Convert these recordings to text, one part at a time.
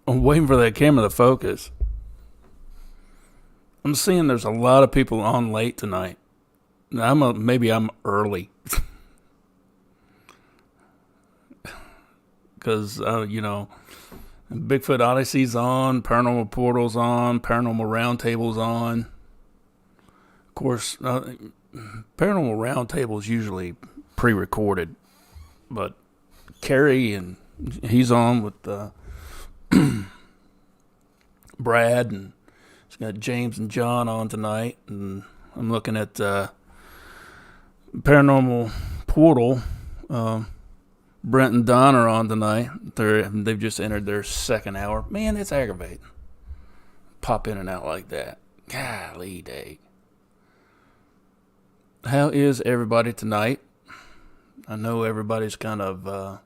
I'm waiting for that camera to focus. I'm seeing there's a lot of people on late tonight. Maybe I'm early. Because, Bigfoot Odyssey's on, Paranormal Portal's on, Paranormal Roundtable's on. Of course, Paranormal Roundtable's usually pre-recorded. But Carrie, and he's on with Brad, and it's got James and John on tonight. And I'm looking at Paranormal Portal. Brent and Don are on tonight. They've just entered their second hour. Man, it's aggravating. Pop in and out like that. Golly day. How is everybody tonight? I know everybody's kind of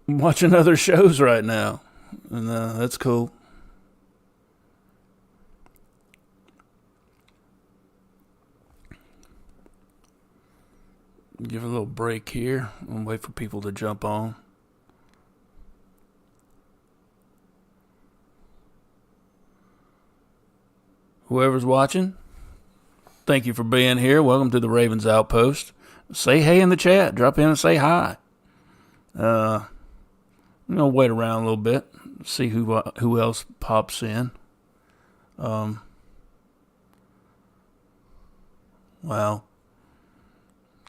watching other shows right now. And that's cool. Give a little break here and wait for people to jump on. Whoever's watching, thank you for being here. Welcome to the Ravens Outpost. Say hey in the chat. Drop in and say hi. I'm gonna wait around a little bit, see who else pops in. Wow.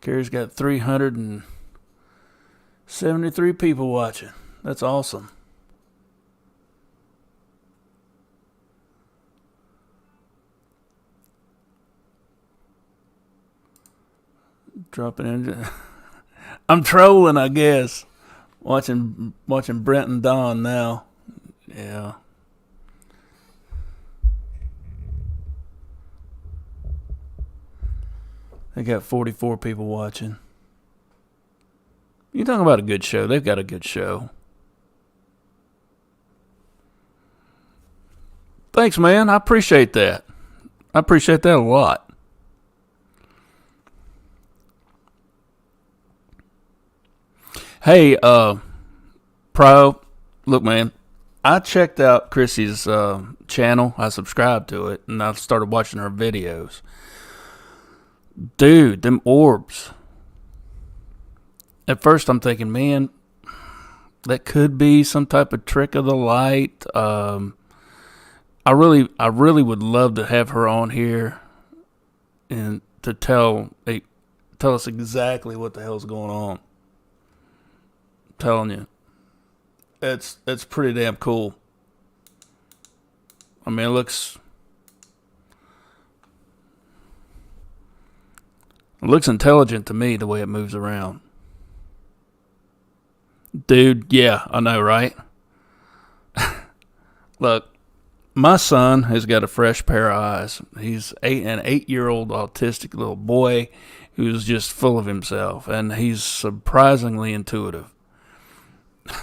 Carrie's got 373 people watching. That's awesome. Dropping in. I'm trolling, I guess. Watching Brent and Don now. Yeah. They got 44 people watching. You talking about a good show? They've got a good show. Thanks, man. I appreciate that. I appreciate that a lot. Hey, Pro, look, man. I checked out Krissi's channel. I subscribed to it, and I started watching her videos. Dude, them orbs. At first I'm thinking, man, that could be some type of trick of the light. I really would love to have her on here and to tell us exactly what the hell's going on. I'm telling you. It's pretty damn cool. I mean, it looks intelligent to me, the way it moves around. Dude, yeah, I know, right? Look, my son has got a fresh pair of eyes. He's an 8-year-old autistic little boy who's just full of himself, and he's surprisingly intuitive.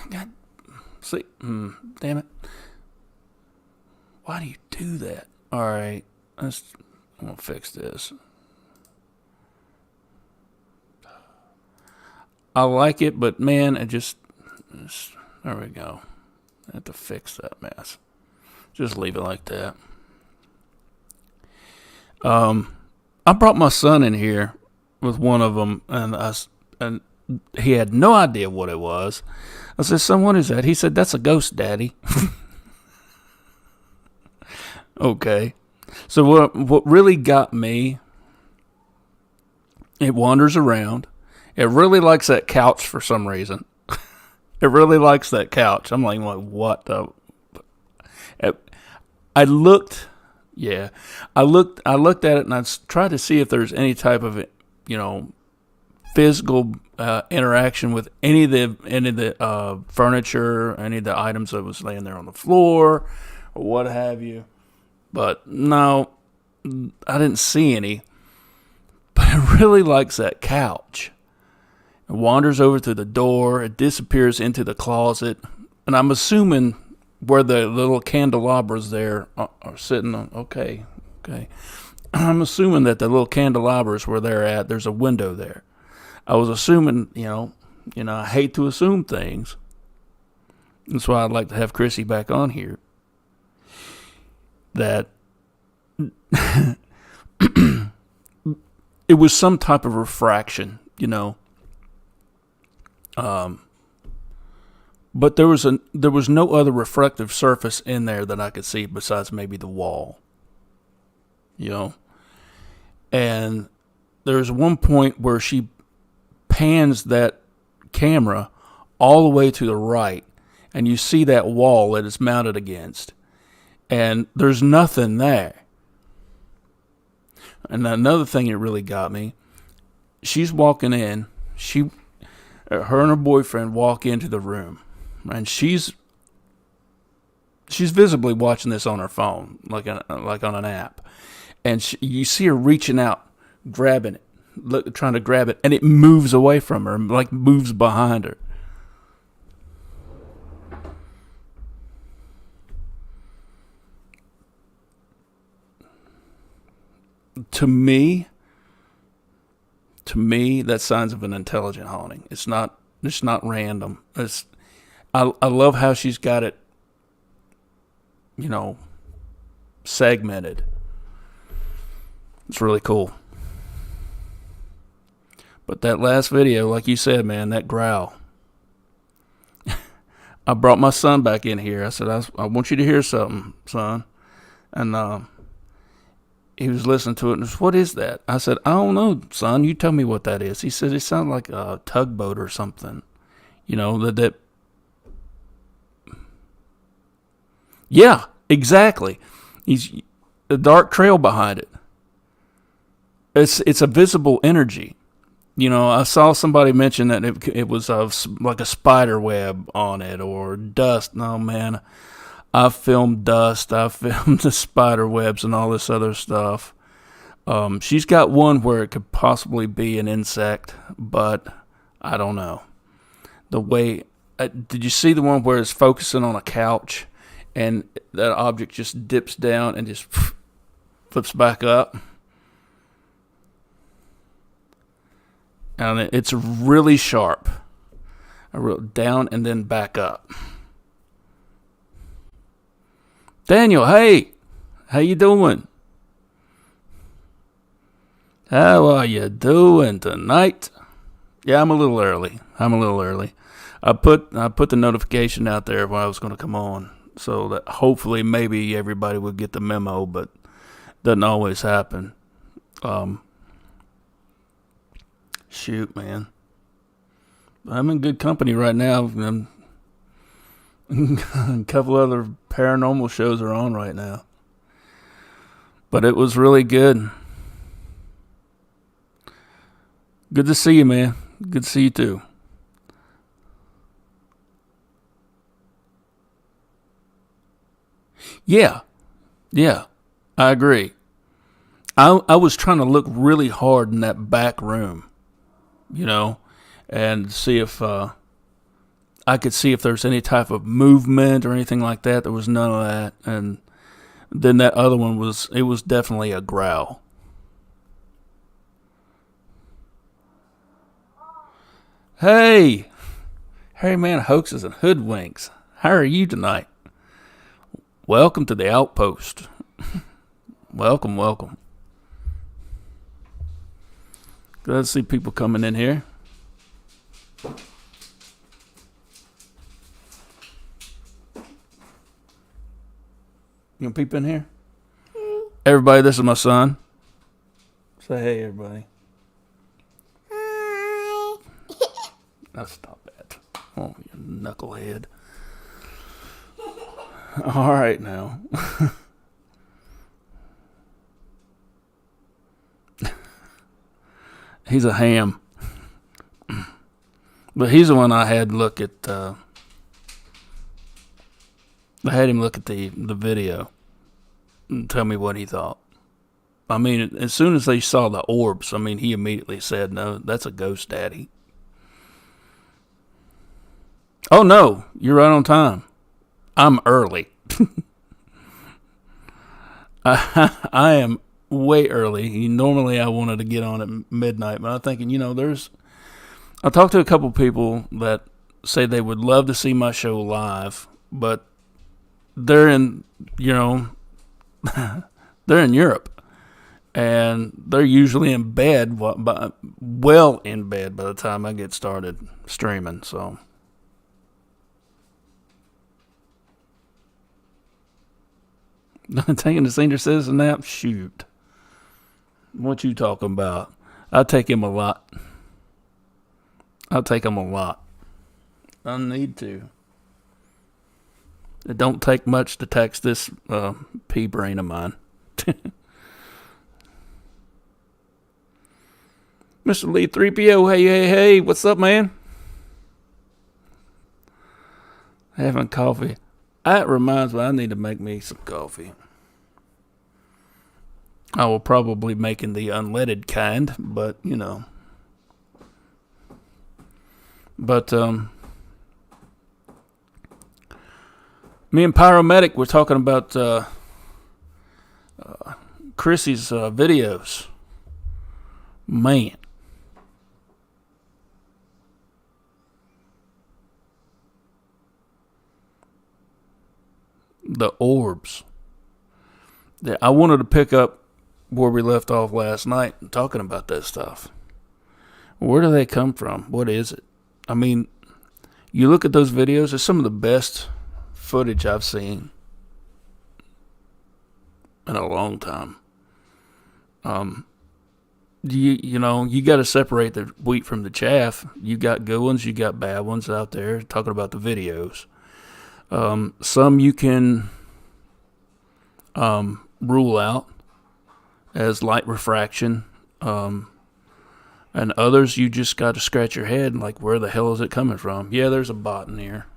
God, see, damn it. Why do you do that? All right, I'm going to fix this. I like it, but man, there we go. I have to fix that mess. Just leave it like that. I brought my son in here with one of them, and he had no idea what it was. I said, "Son, what is that?" He said, "That's a ghost, Daddy." Okay. So what really got me? It wanders around. It really likes that couch for some reason. It really likes that couch. I'm like, what the? I looked at it, and I tried to see if there's any type of, physical interaction with any of the furniture, any of the items that was laying there on the floor, or what have you. But no, I didn't see any. But it really likes that couch. It wanders over to the door. It disappears into the closet. And I'm assuming where the little candelabras there are sitting on. Okay. I'm assuming that the little candelabras where they're at, there's a window there. I was assuming, I hate to assume things. That's why I'd like to have Krissi back on here. That it was some type of refraction, you know. But there was no other reflective surface in there that I could see besides maybe the wall, you know. And there's one point where she pans that camera all the way to the right, and you see that wall that it's mounted against, and there's nothing there. And another thing that really got me, she's walking in, her and her boyfriend walk into the room, and she's visibly watching this on her phone, like on an app, and you see her reaching out, grabbing it, trying to grab it, and it moves away from her, like moves behind her. To me, that's signs of an intelligent haunting. It's not random. I love how she's got it, you know, segmented. It's really cool. But that last video, like you said, man, that growl. I brought my son back in here. I said, I want you to hear something, son. And he was listening to it and said, what is that? I said, I don't know, son. You tell me what that is. He said, it sounded like a tugboat or something. You know, that. Yeah, exactly. He's a dark trail behind it. It's a visible energy. You know, I saw somebody mention that it was like a spider web on it or dust. No, man, I filmed dust. I filmed the spider webs and all this other stuff. She's got one where it could possibly be an insect, but I don't know. The way, did you see the one where it's focusing on a couch and that object just dips down and just flips back up? And it's really sharp. I wrote down and then back up. Daniel, hey, how you doing? How are you doing tonight? Yeah, I'm a little early. I put the notification out there when I was going to come on, so that hopefully maybe everybody would get the memo, but doesn't always happen. Shoot, man. I'm in good company right now. A couple other paranormal shows are on right now. But it was really good. Good to see you, man. Good to see you too. Yeah, I agree. I was trying to look really hard in that back room, you know, and see if I could see if there's any type of movement or anything like that. There was none of that. And then that other one was definitely a growl. Hey man, hoaxes and hoodwinks. How are you tonight? Welcome to the outpost. Welcome. Glad to see people coming in here. You gonna peep in here? Everybody, this is my son. Say hey, everybody. Hi. Now stop that. Oh, you knucklehead. All right, now. He's a ham. But he's the one I had look at. I had him look at the video and tell me what he thought. I mean, as soon as they saw the orbs, I mean, he immediately said, no, that's a ghost, Daddy. Oh, no, you're right on time. I'm early. I am way early. Normally I wanted to get on at midnight, but I'm thinking, I talked to a couple people that say they would love to see my show live, but they're in, they're in Europe, and they're usually in bed, well in bed by the time I get started streaming. So, taking the senior citizen nap? Shoot. What you talking about? I take him a lot. I'll take him a lot. I need to. It don't take much to tax this pea brain of mine. Mr. Lee 3PO, hey, what's up, man? Having coffee. That reminds me, I need to make me some coffee. I will probably make in the unleaded kind, but, But, me and Pyromedic were talking about Krissi's videos. Man. The Orbs. I wanted to pick up where we left off last night talking about that stuff. Where do they come from? What is it? I mean, you look at those videos, it's some of the best footage I've seen in a long time. You got to separate the wheat from the chaff. You got good ones, you got bad ones out there talking about the videos. Some you can rule out as light refraction, and others you just got to scratch your head like, where the hell is it coming from? Yeah, there's a bot in here.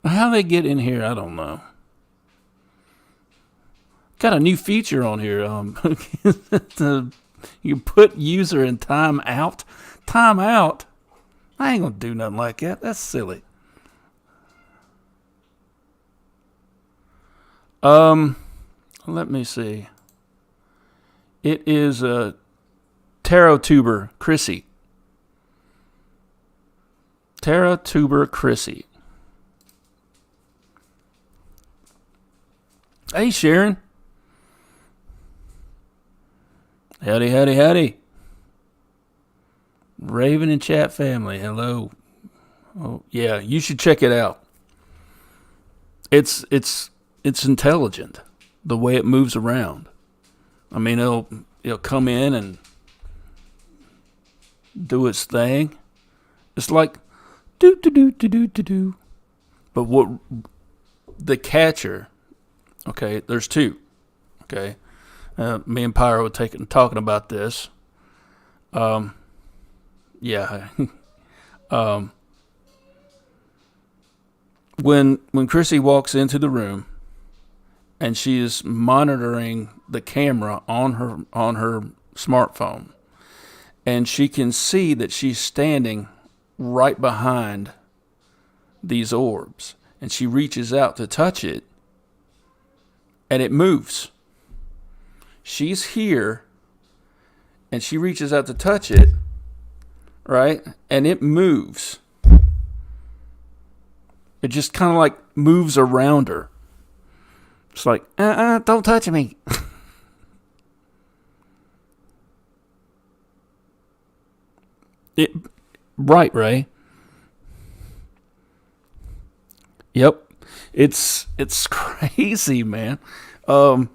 How they get in here, I don't know. Got a new feature on here. You put user in time out. Time out? I ain't gonna do nothing like that. That's silly. Let me see. It is Tarotuber Krissi. Tarotuber Krissi. Hey, Sharon. Howdy. Raven and chat family, hello. Oh, yeah, you should check it out. It's intelligent, the way it moves around. I mean, it'll come in and do its thing. It's like do. But what the catcher? Okay, there's two. Okay, me and Pyro were talking about this. Yeah. When Krissi walks into the room and she is monitoring the camera on her smartphone, and she can see that she's standing right behind these orbs, and she reaches out to touch it, and it moves. She's here, and she reaches out to touch it, right? And it moves. It just kind of like moves around her. It's like, don't touch me. Right, Ray? Yep. It's crazy, man. You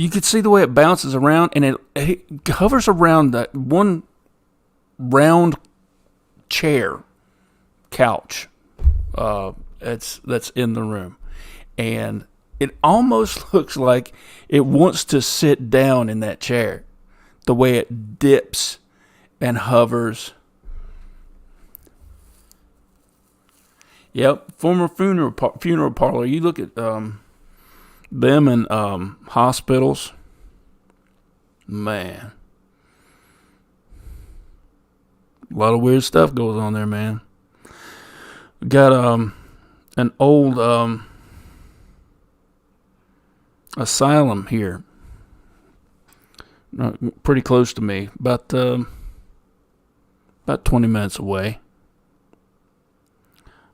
could see the way it bounces around, and it hovers around that one round couch that's in the room, and it almost looks like it wants to sit down in that chair, the way it dips and hovers. Yep, former funeral parlor. You look at them in hospitals, man. A lot of weird stuff goes on there, man. We got an old asylum here, pretty close to me, about 20 minutes away.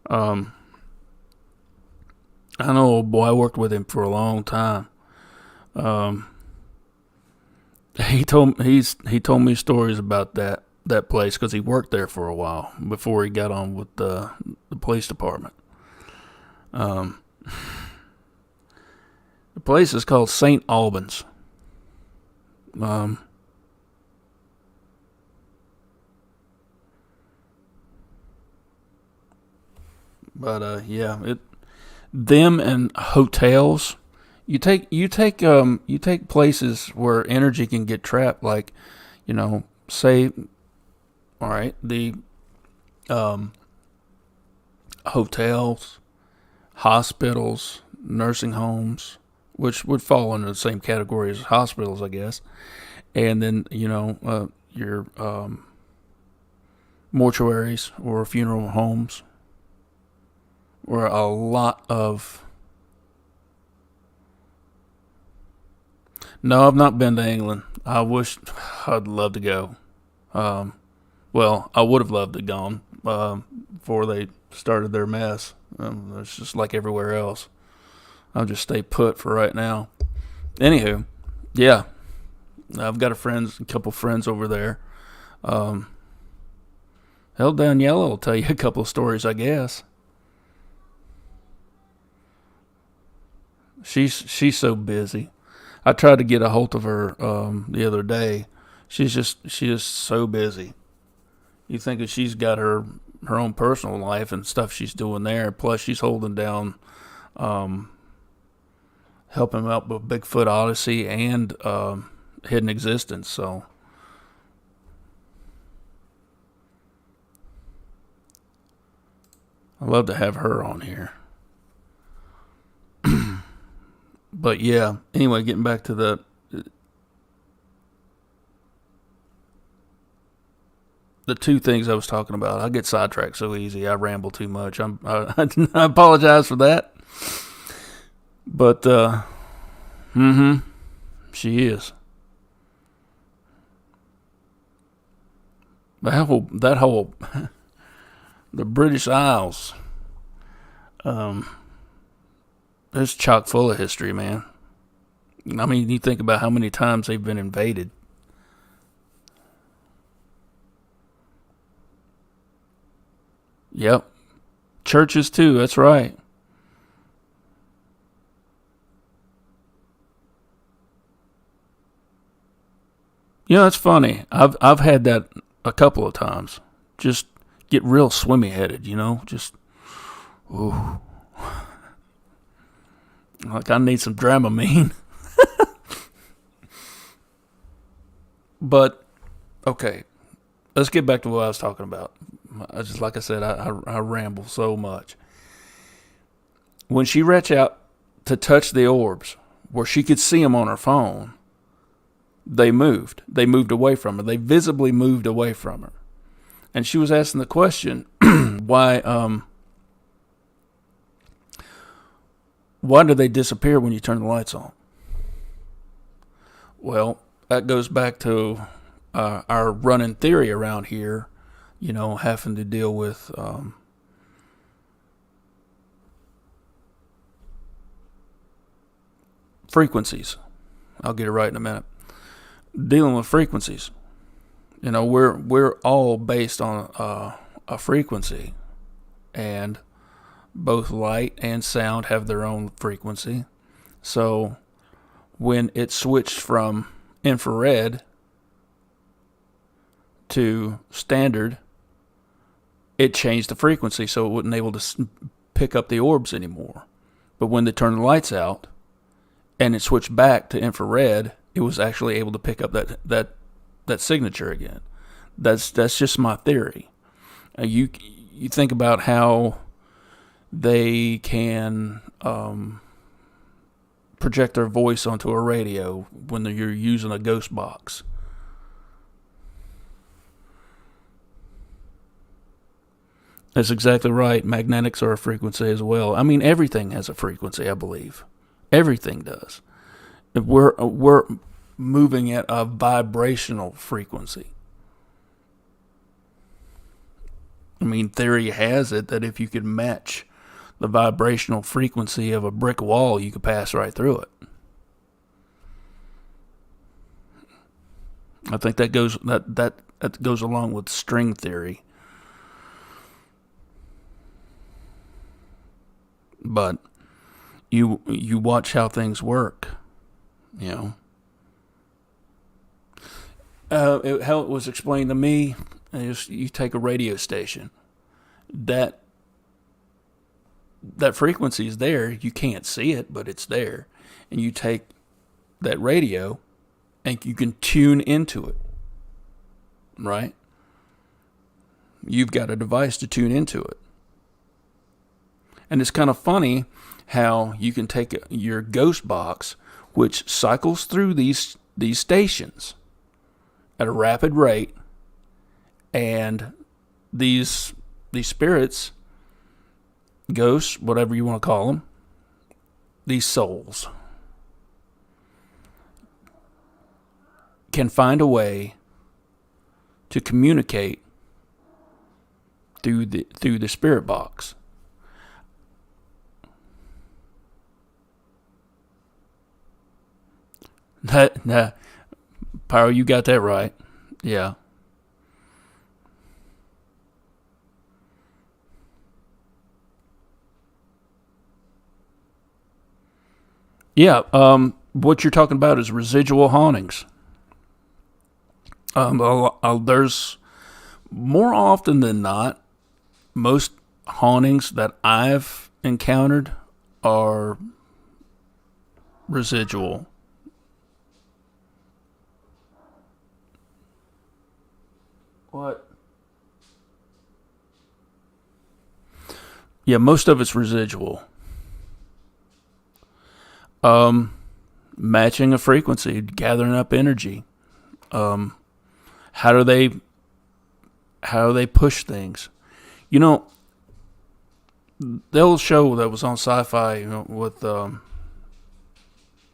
I know, old boy. I worked with him for a long time. He told me stories about that place because he worked there for a while before he got on with the police department. The place is called St. Albans. Yeah, them and hotels. You take places where energy can get trapped, like, say, all right, the hotels, hospitals, nursing homes, which would fall under the same category as hospitals, I guess. And then, your mortuaries or funeral homes, where a lot of... No, I've not been to England. I'd love to go. Well, I would have loved to gone before they started their mess. It's just like everywhere else. I'll just stay put for right now. Anywho, yeah, I've got a couple friends over there. Hell, Daniela will tell you a couple of stories, I guess. She's so busy. I tried to get a hold of her the other day. She is so busy. You think that she's got her own personal life and stuff she's doing there. Plus, she's holding down, helping out with Bigfoot Odyssey and Hidden Existence. So, I'd love to have her on here. But yeah, anyway, getting back to the two things I was talking about. I get sidetracked so easy. I ramble too much. I apologize for that. But she is. That whole the British Isles. It's chock full of history, man. I mean, you think about how many times they've been invaded. Yep. Churches too, that's right. It's funny. I've had that a couple of times. Just get real swimmy headed, just ooh. Like I need some Dramamine. But okay, let's get back to what I was talking about. Like I said, I ramble so much. When she reached out to touch the orbs, where she could see them on her phone, they moved. They moved away from her. They visibly moved away from her. And she was asking the question, why do they disappear when you turn the lights on? Well, that goes back to our running theory around here, having to deal with frequencies. I'll get it right in a minute. Dealing with frequencies. We're all based on a frequency, and both light and sound have their own frequency. So when it switched from infrared to standard, it changed the frequency, so it wasn't able to pick up the orbs anymore. But when they turned the lights out and it switched back to infrared, it was actually able to pick up that signature again. That's just my theory. You think about how they can project their voice onto a radio when you're using a ghost box. That's exactly right. Magnetics are a frequency as well. I mean, everything has a frequency, I believe. Everything does. we're moving at a vibrational frequency. I mean, theory has it that if you could match the vibrational frequency of a brick wall, you could pass right through it. I think that goes along with string theory. But you watch how things work, you know. How it was explained to me is you take a radio station, that frequency is there. You can't see it, but it's there. And you take that radio and you can tune into it, right? You've got a device to tune into it. And it's kind of funny how you can take your ghost box, which cycles through these stations at a rapid rate, and these spirits, ghosts, whatever you want to call them, these souls, can find a way to communicate through the spirit box. Pyro, you got that right. Yeah. Yeah, what you're talking about is residual hauntings. There's, more often than not, most hauntings that I've encountered are residual. What? Yeah, most of it's residual. Matching a frequency, gathering up energy. How do they push things? You know, the old show that was on Sci-Fi, you know, with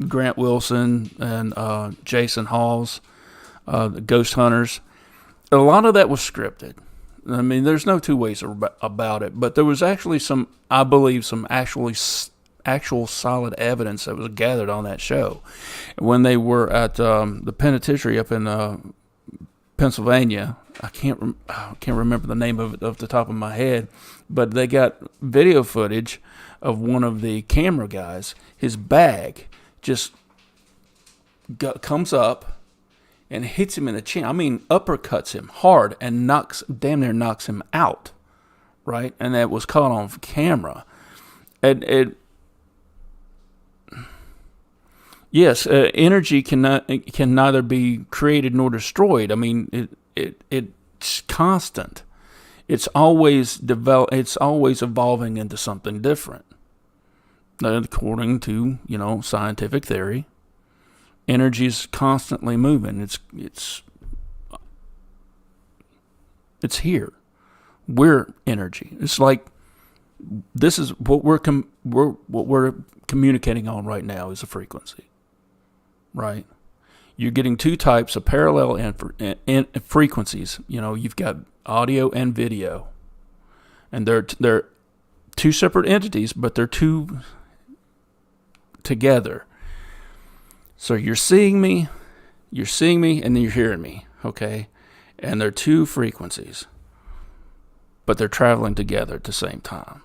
Grant Wilson and Jason Hawes, the Ghost Hunters. A lot of that was scripted. I mean, there's no two ways about it. But there was actually some, I believe, some actual solid evidence that was gathered on that show. When they were at the penitentiary up in Pennsylvania, I can't remember the name of it off the top of my head, but they got video footage of one of the camera guys. His bag just comes up and hits him in the chin. I mean, uppercuts him hard and damn near knocks him out, right? And that was caught on camera. And yes, energy can neither be created nor destroyed. I mean, it's constant. It's always It's always evolving into something different. According to, you know, scientific theory, energy is constantly moving. It's here. We're energy. It's like this is what we're communicating on right now is a frequency. Right, you're getting two types of parallel and frequencies. You know, you've got audio and video, and they're two separate entities, but they're two together. So you're seeing me, and then you're hearing me. Okay, and they're two frequencies, but they're traveling together at the same time.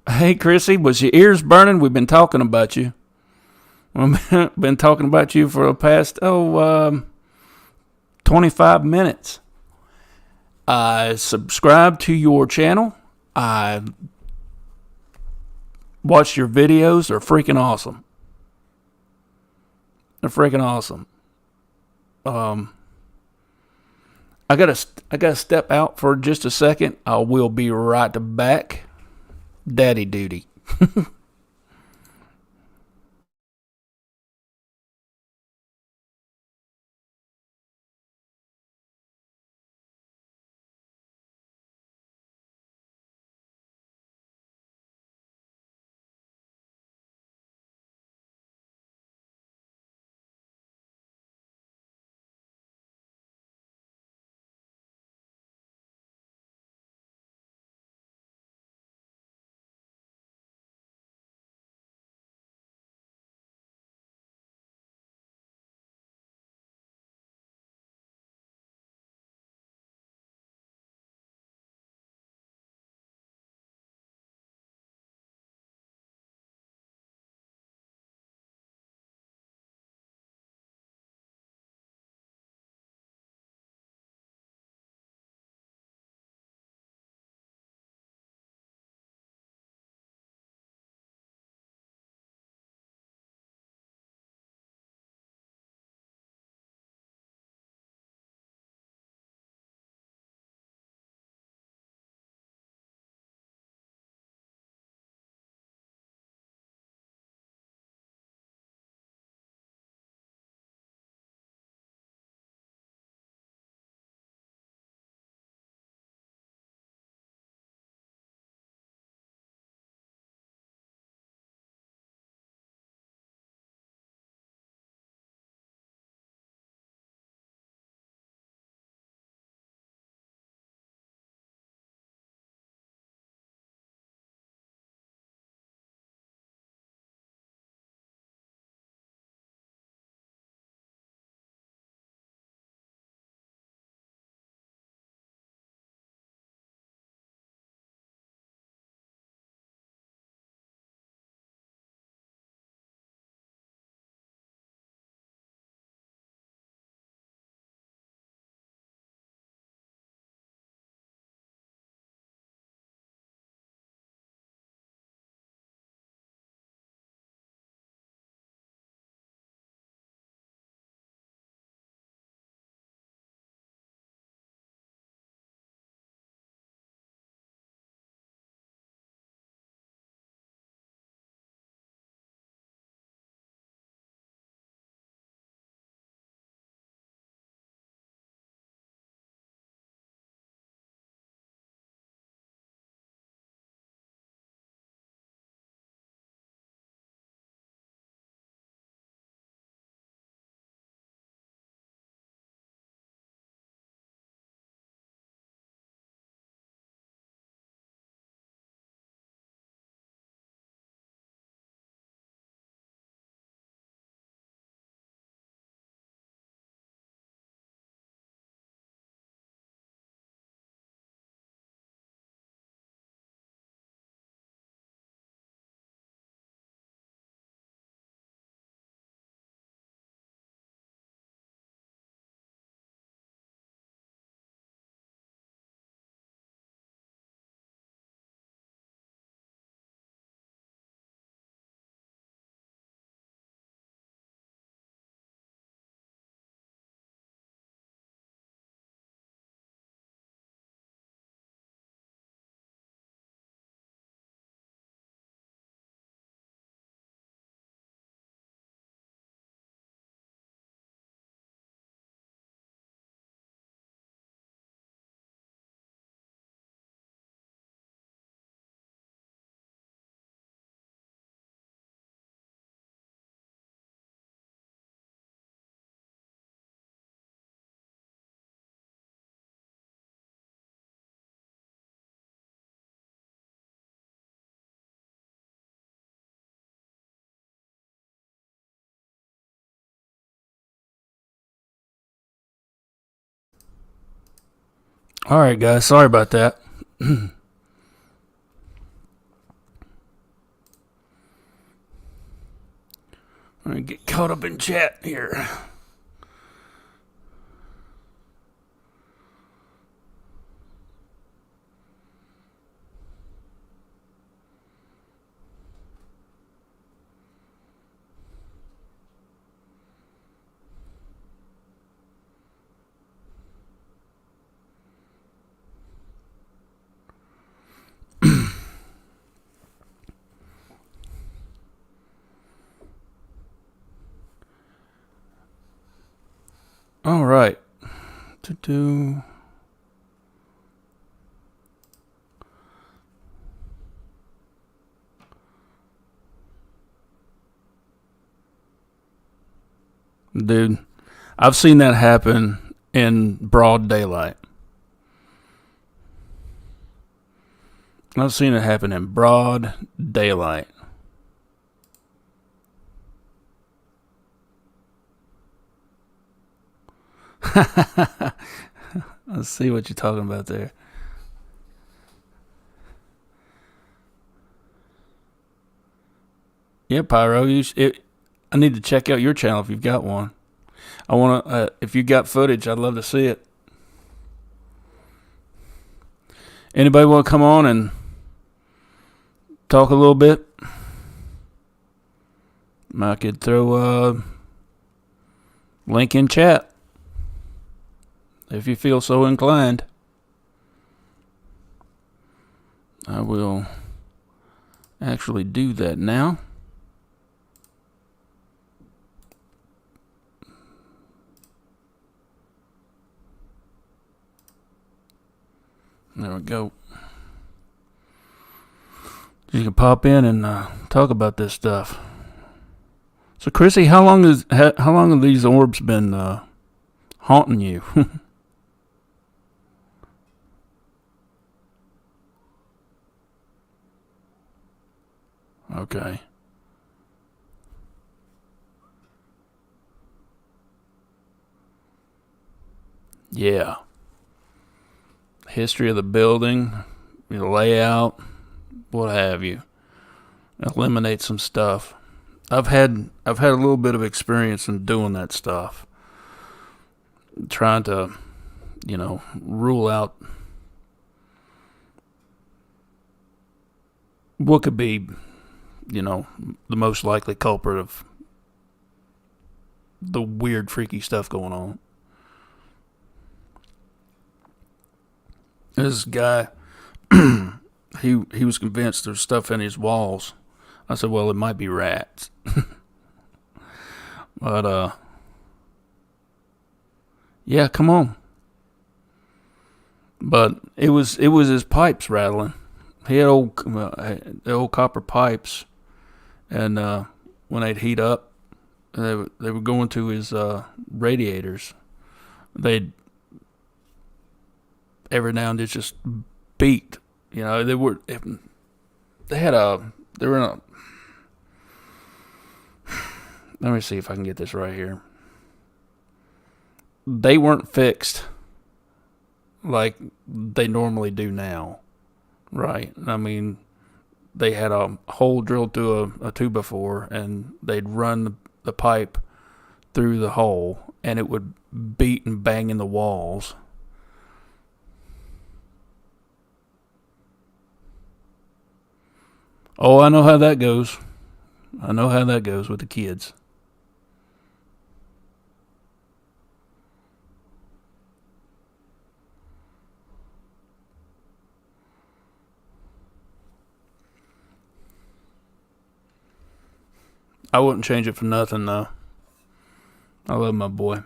Hey, Chrissy, was your ears burning? We've been talking about you. We've been talking about you for the past, 25 minutes. I subscribe to your channel. I watch your videos. They're freaking awesome. I gotta step out for just a second. I will be right back. Daddy duty. All right, guys. Sorry about that. I'm gonna get caught up in chat here. All right. To Dude, I've seen that happen in broad daylight. I've seen it happen in broad daylight. Let's see what you're talking about there. Yeah, Pyro. I need to check out your channel if you've got one. I want to. If you got footage, I'd love to see it. Anybody want to come on and talk a little bit? I could throw a link in chat if you feel so inclined. I will actually do that now. There we go. You can pop in and talk about this stuff. So, Chrissy, how long have these orbs been haunting you? Okay. Yeah. History of the building, the layout, what have you. Eliminate some stuff. I've had a little bit of experience in doing that stuff. Trying to, rule out what could be, the most likely culprit of the weird, freaky stuff going on. This guy, he was convinced there's stuff in his walls. I said, well, it might be rats. But, yeah, come on. But it was his pipes rattling. He had old copper pipes, and when they'd heat up, they were going to his radiators. They'd every now and then just beat. They were in a. Let me see if I can get this right here. They weren't fixed like they normally do now, right? I mean, they had a hole drilled through a 2x4, and they'd run the pipe through the hole, and it would beat and bang in the walls. Oh, I know how that goes. I know how that goes with the kids. I wouldn't change it for nothing, though. I love my boy.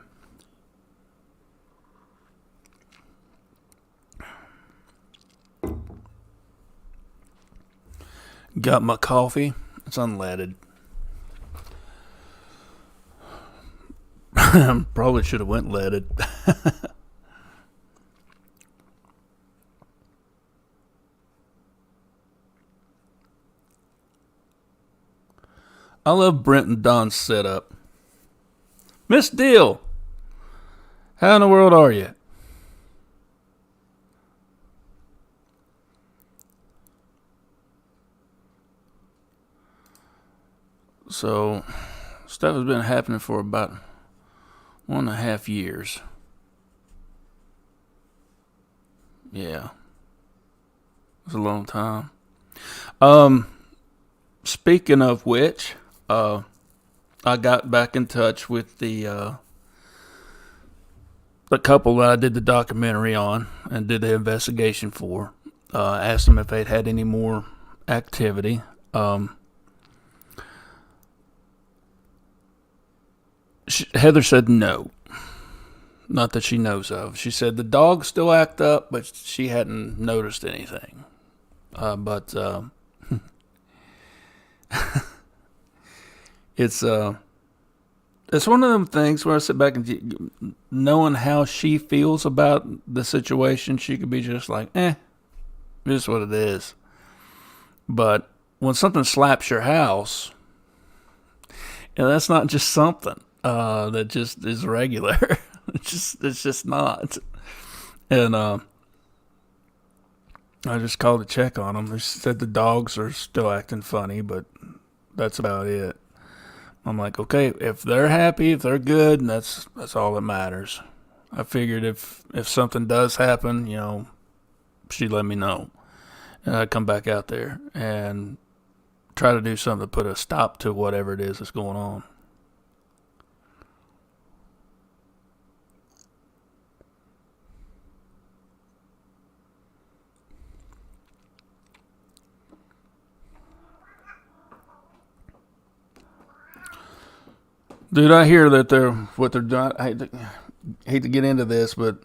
Got my coffee. It's unleaded. Probably should have went leaded. I love Brent and Don's setup. Miss Deal, how in the world are you? So, stuff has been happening for about 1.5 years. Yeah. It was a long time. Speaking of which, I got back in touch with the couple that I did the documentary on and did the investigation for. Asked them if they'd had any more activity. Heather said no. Not that she knows of. She said the dogs still act up, but she hadn't noticed anything. But it's one of them things where I sit back and knowing how she feels about the situation, she could be just like, it is what it is. But when something slaps your house, and that's not just something that just is regular. It's just not. And I just called to check on them. They said the dogs are still acting funny, but that's about it. I'm like, okay, if they're happy, if they're good, and that's all that matters. I figured if something does happen, she'd let me know. And I'd come back out there and try to do something to put a stop to whatever it is that's going on. Dude, I hear that what they're doing. I hate to get into this, but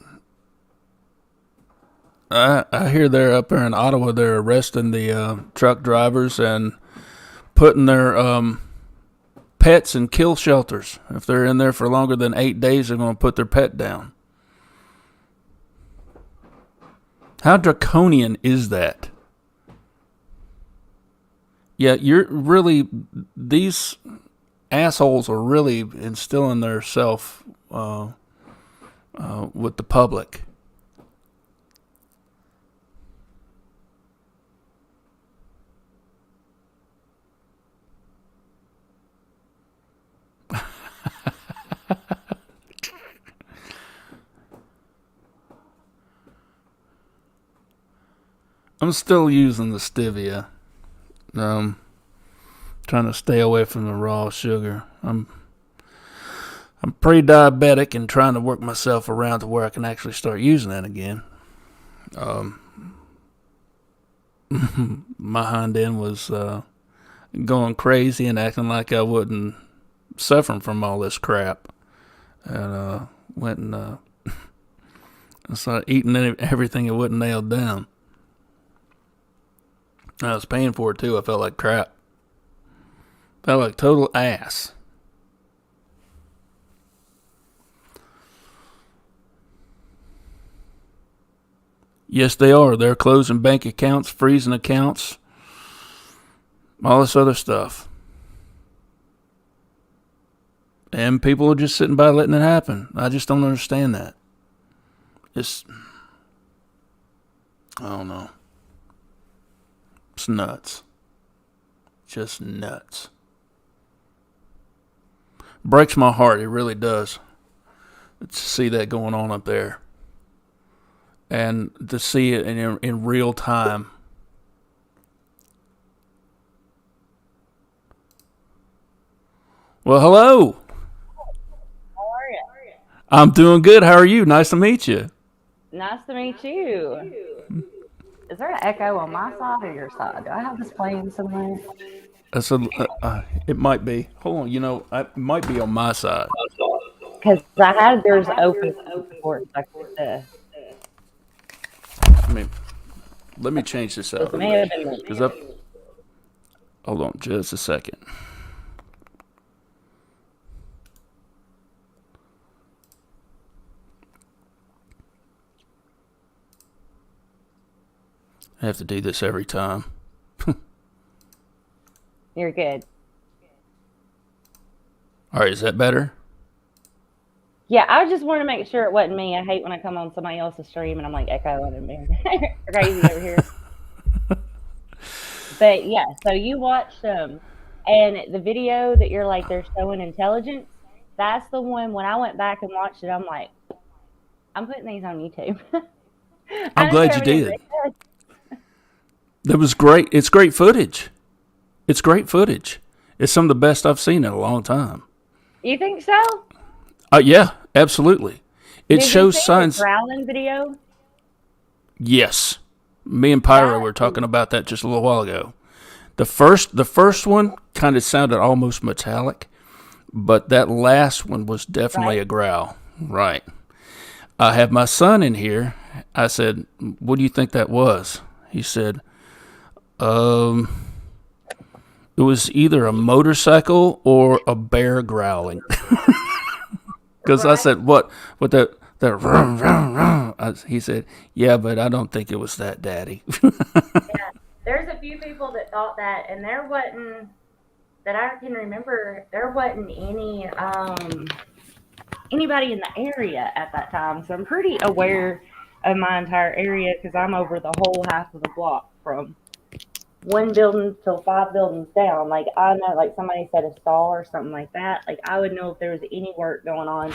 I hear they're up there in Ottawa. They're arresting the truck drivers and putting their pets in kill shelters. If they're in there for longer than 8 days, they're going to put their pet down. How draconian is that? Yeah, these assholes are really instilling their self with the public. I'm still using the stevia. Trying to stay away from the raw sugar. I'm pre-diabetic and trying to work myself around to where I can actually start using that again. My hind end was going crazy and acting like I wasn't suffering from all this crap, and went and started eating everything it wouldn't nail down. I was paying for it too. I felt like crap. Felt like total ass. Yes, they are. They're closing bank accounts, freezing accounts, all this other stuff. And people are just sitting by letting it happen. I just don't understand that. I don't know. It's nuts. Just nuts. Breaks my heart. It really does. To see that going on up there. And to see it in real time. Well, hello. How are you? I'm doing good. How are you? Nice to meet you. Nice to meet you. Is there an echo on my side or your side? Do I have this playing somewhere? It might be. Hold on. It might be on my side. Because I had yours open for a second. Let me change this out. Hold on just a second. I have to do this every time. You're good. All right, is that better? Yeah, I just wanted to make sure it wasn't me. I hate when I come on somebody else's stream and I'm like echoing and crazy over here. But yeah, so you watched them, and the video that you're like they're showing intelligence. That's the one. When I went back and watched it, I'm like, I'm putting these on YouTube. I'm glad you did. That was great. It's great footage. It's great footage. It's some of the best I've seen in a long time. You think so? Yeah, absolutely. It shows signs. The growling video? Yes. Me and Pyro were talking about that just a little while ago. The first one kind of sounded almost metallic, but that last one was definitely a growl. Right. I have my son in here. I said, what do you think that was? He said, it was either a motorcycle or a bear growling. Because I Right. said, what that vroom, vroom, vroom. He said, yeah, but I don't think it was that, Daddy. Yeah. There's a few people that thought that, and there wasn't that I can remember. There wasn't anybody in the area at that time, so I'm pretty aware of my entire area because I'm over the whole half of the block from one building till 5 buildings down. Like I know, like somebody said a stall or something like that. Like I would know if there was any work going on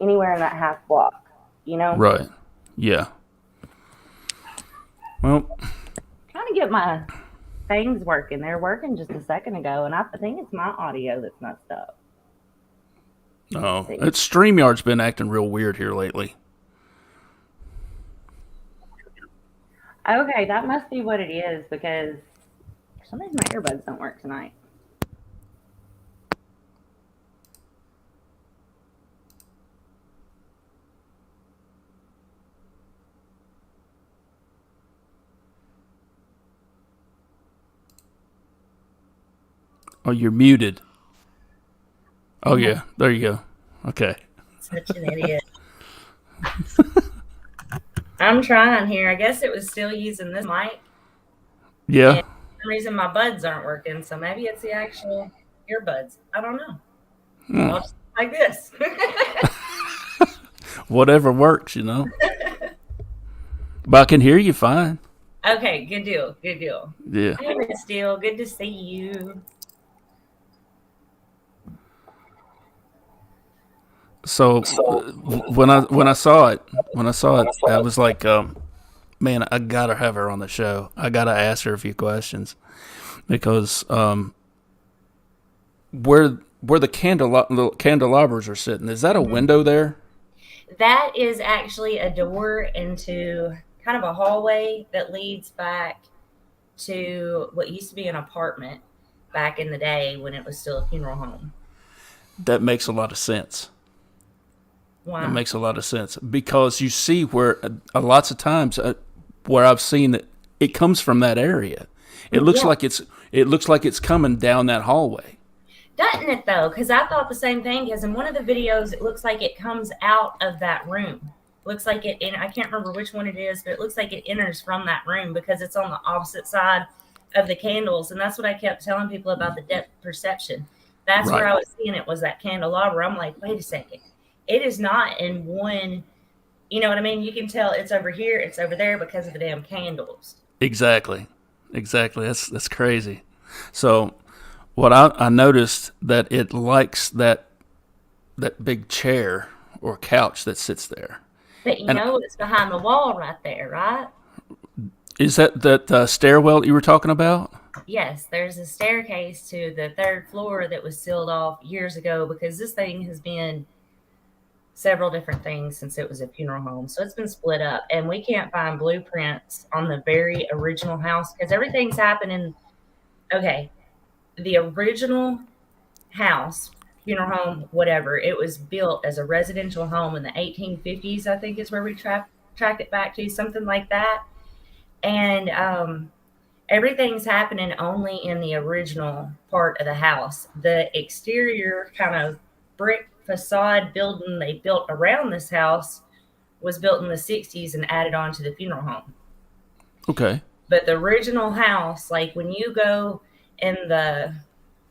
anywhere in that half block. You know, Right. Yeah. Well, trying to get my things working. They're working just a second ago, and I think it's my audio that's messed up. no. See. It's StreamYard's been acting real weird here lately. Okay, that must be what it is because for some reason my earbuds don't work tonight. Oh, you're muted. Oh, yeah. There you go. Okay. Such an idiot. I'm trying here. I guess it was still using this mic. Yeah. And for some reason my buds aren't working, so maybe it's the actual earbuds. I don't know. I'll just like this. Whatever works, you know. But I can hear you fine. Okay, good deal. Good deal. Yeah. Hey, Miss Steele, good to see you. So when I saw it, I was like, man, I gotta have her on the show. I gotta ask her a few questions because where the candelabras are sitting, is that a window there? That is actually a door into kind of a hallway that leads back to what used to be an apartment back in the day when it was still a funeral home. That makes a lot of sense. Wow. That makes a lot of sense because you see where lots of times where I've seen that it comes from that area. It looks like it's coming down that hallway. Doesn't it though? Because I thought the same thing. Because in one of the videos, it looks like it comes out of that room. Looks like it, and I can't remember which one it is, but it looks like it enters from that room because it's on the opposite side of the candles, and that's what I kept telling people about the depth perception. That's where I was seeing it was that candelabra. I'm like, wait a second, it is not in one. You know what I mean? You can tell it's over here, it's over there because of the damn candles. Exactly. That's crazy. So what I noticed that it likes that big chair or couch that sits there. But you know it's behind the wall right there, right? Is that stairwell that you were talking about? Yes, there's a staircase to the third floor that was sealed off years ago because this thing has been several different things since it was a funeral home. So it's been split up, and we can't find blueprints on the very original house because everything's happening. Okay, the original house, funeral home, whatever, it was built as a residential home in the 1850s, I think is where we tracked it back to, something like that. And everything's happening only in the original part of the house. The exterior kind of brick facade building they built around this house was built in the 60s and added on to the funeral home. Okay. But the original house, like when you go in the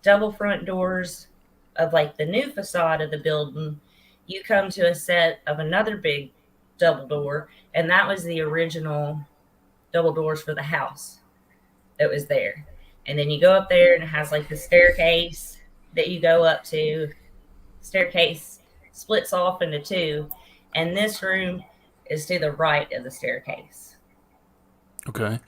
double front doors of like the new facade of the building, you come to a set of another big double door, and that was the original double doors for the house that was there. And then you go up there and it has like the staircase that you go up to. Staircase splits off into two, and this room is to the right of the staircase. Okay.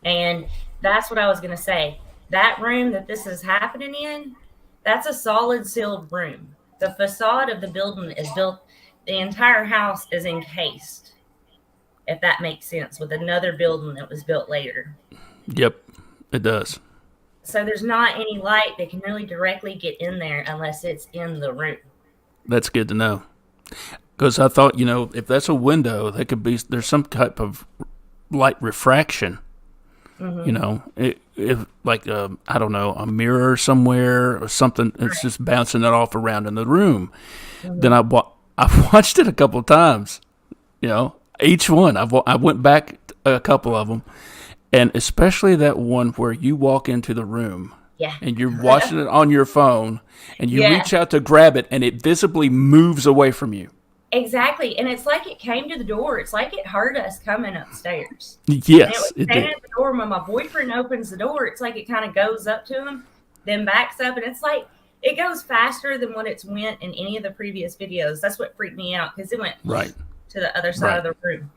And that's what I was going to say. That room that this is happening in, that's a solid sealed room. The facade of the building is built, the entire house is encased, if that makes sense, with another building that was built later. Yep, it does. So there's not any light that can really directly get in there unless it's in the room. That's good to know. Because I thought, if that's a window, there's some type of light refraction. Mm-hmm. If like I don't know, a mirror somewhere or something. It's Right. just bouncing it off around in the room. Then Mm-hmm. I watched it a couple of times. Each one I went back a couple of them, and especially that one where you walk into the room Yeah. and you're watching it on your phone, and you Yeah. reach out to grab it, and it visibly moves away from you. Exactly. And it's like it came to the door. It's like it heard us coming upstairs. And it was Yes, it standing did. at the door. When my boyfriend opens the door, it's like it kind of goes up to him, then backs up. And it's like it goes faster than what it's went in any of the previous videos. That's what freaked me out because it went Right, to the other side right, of the room.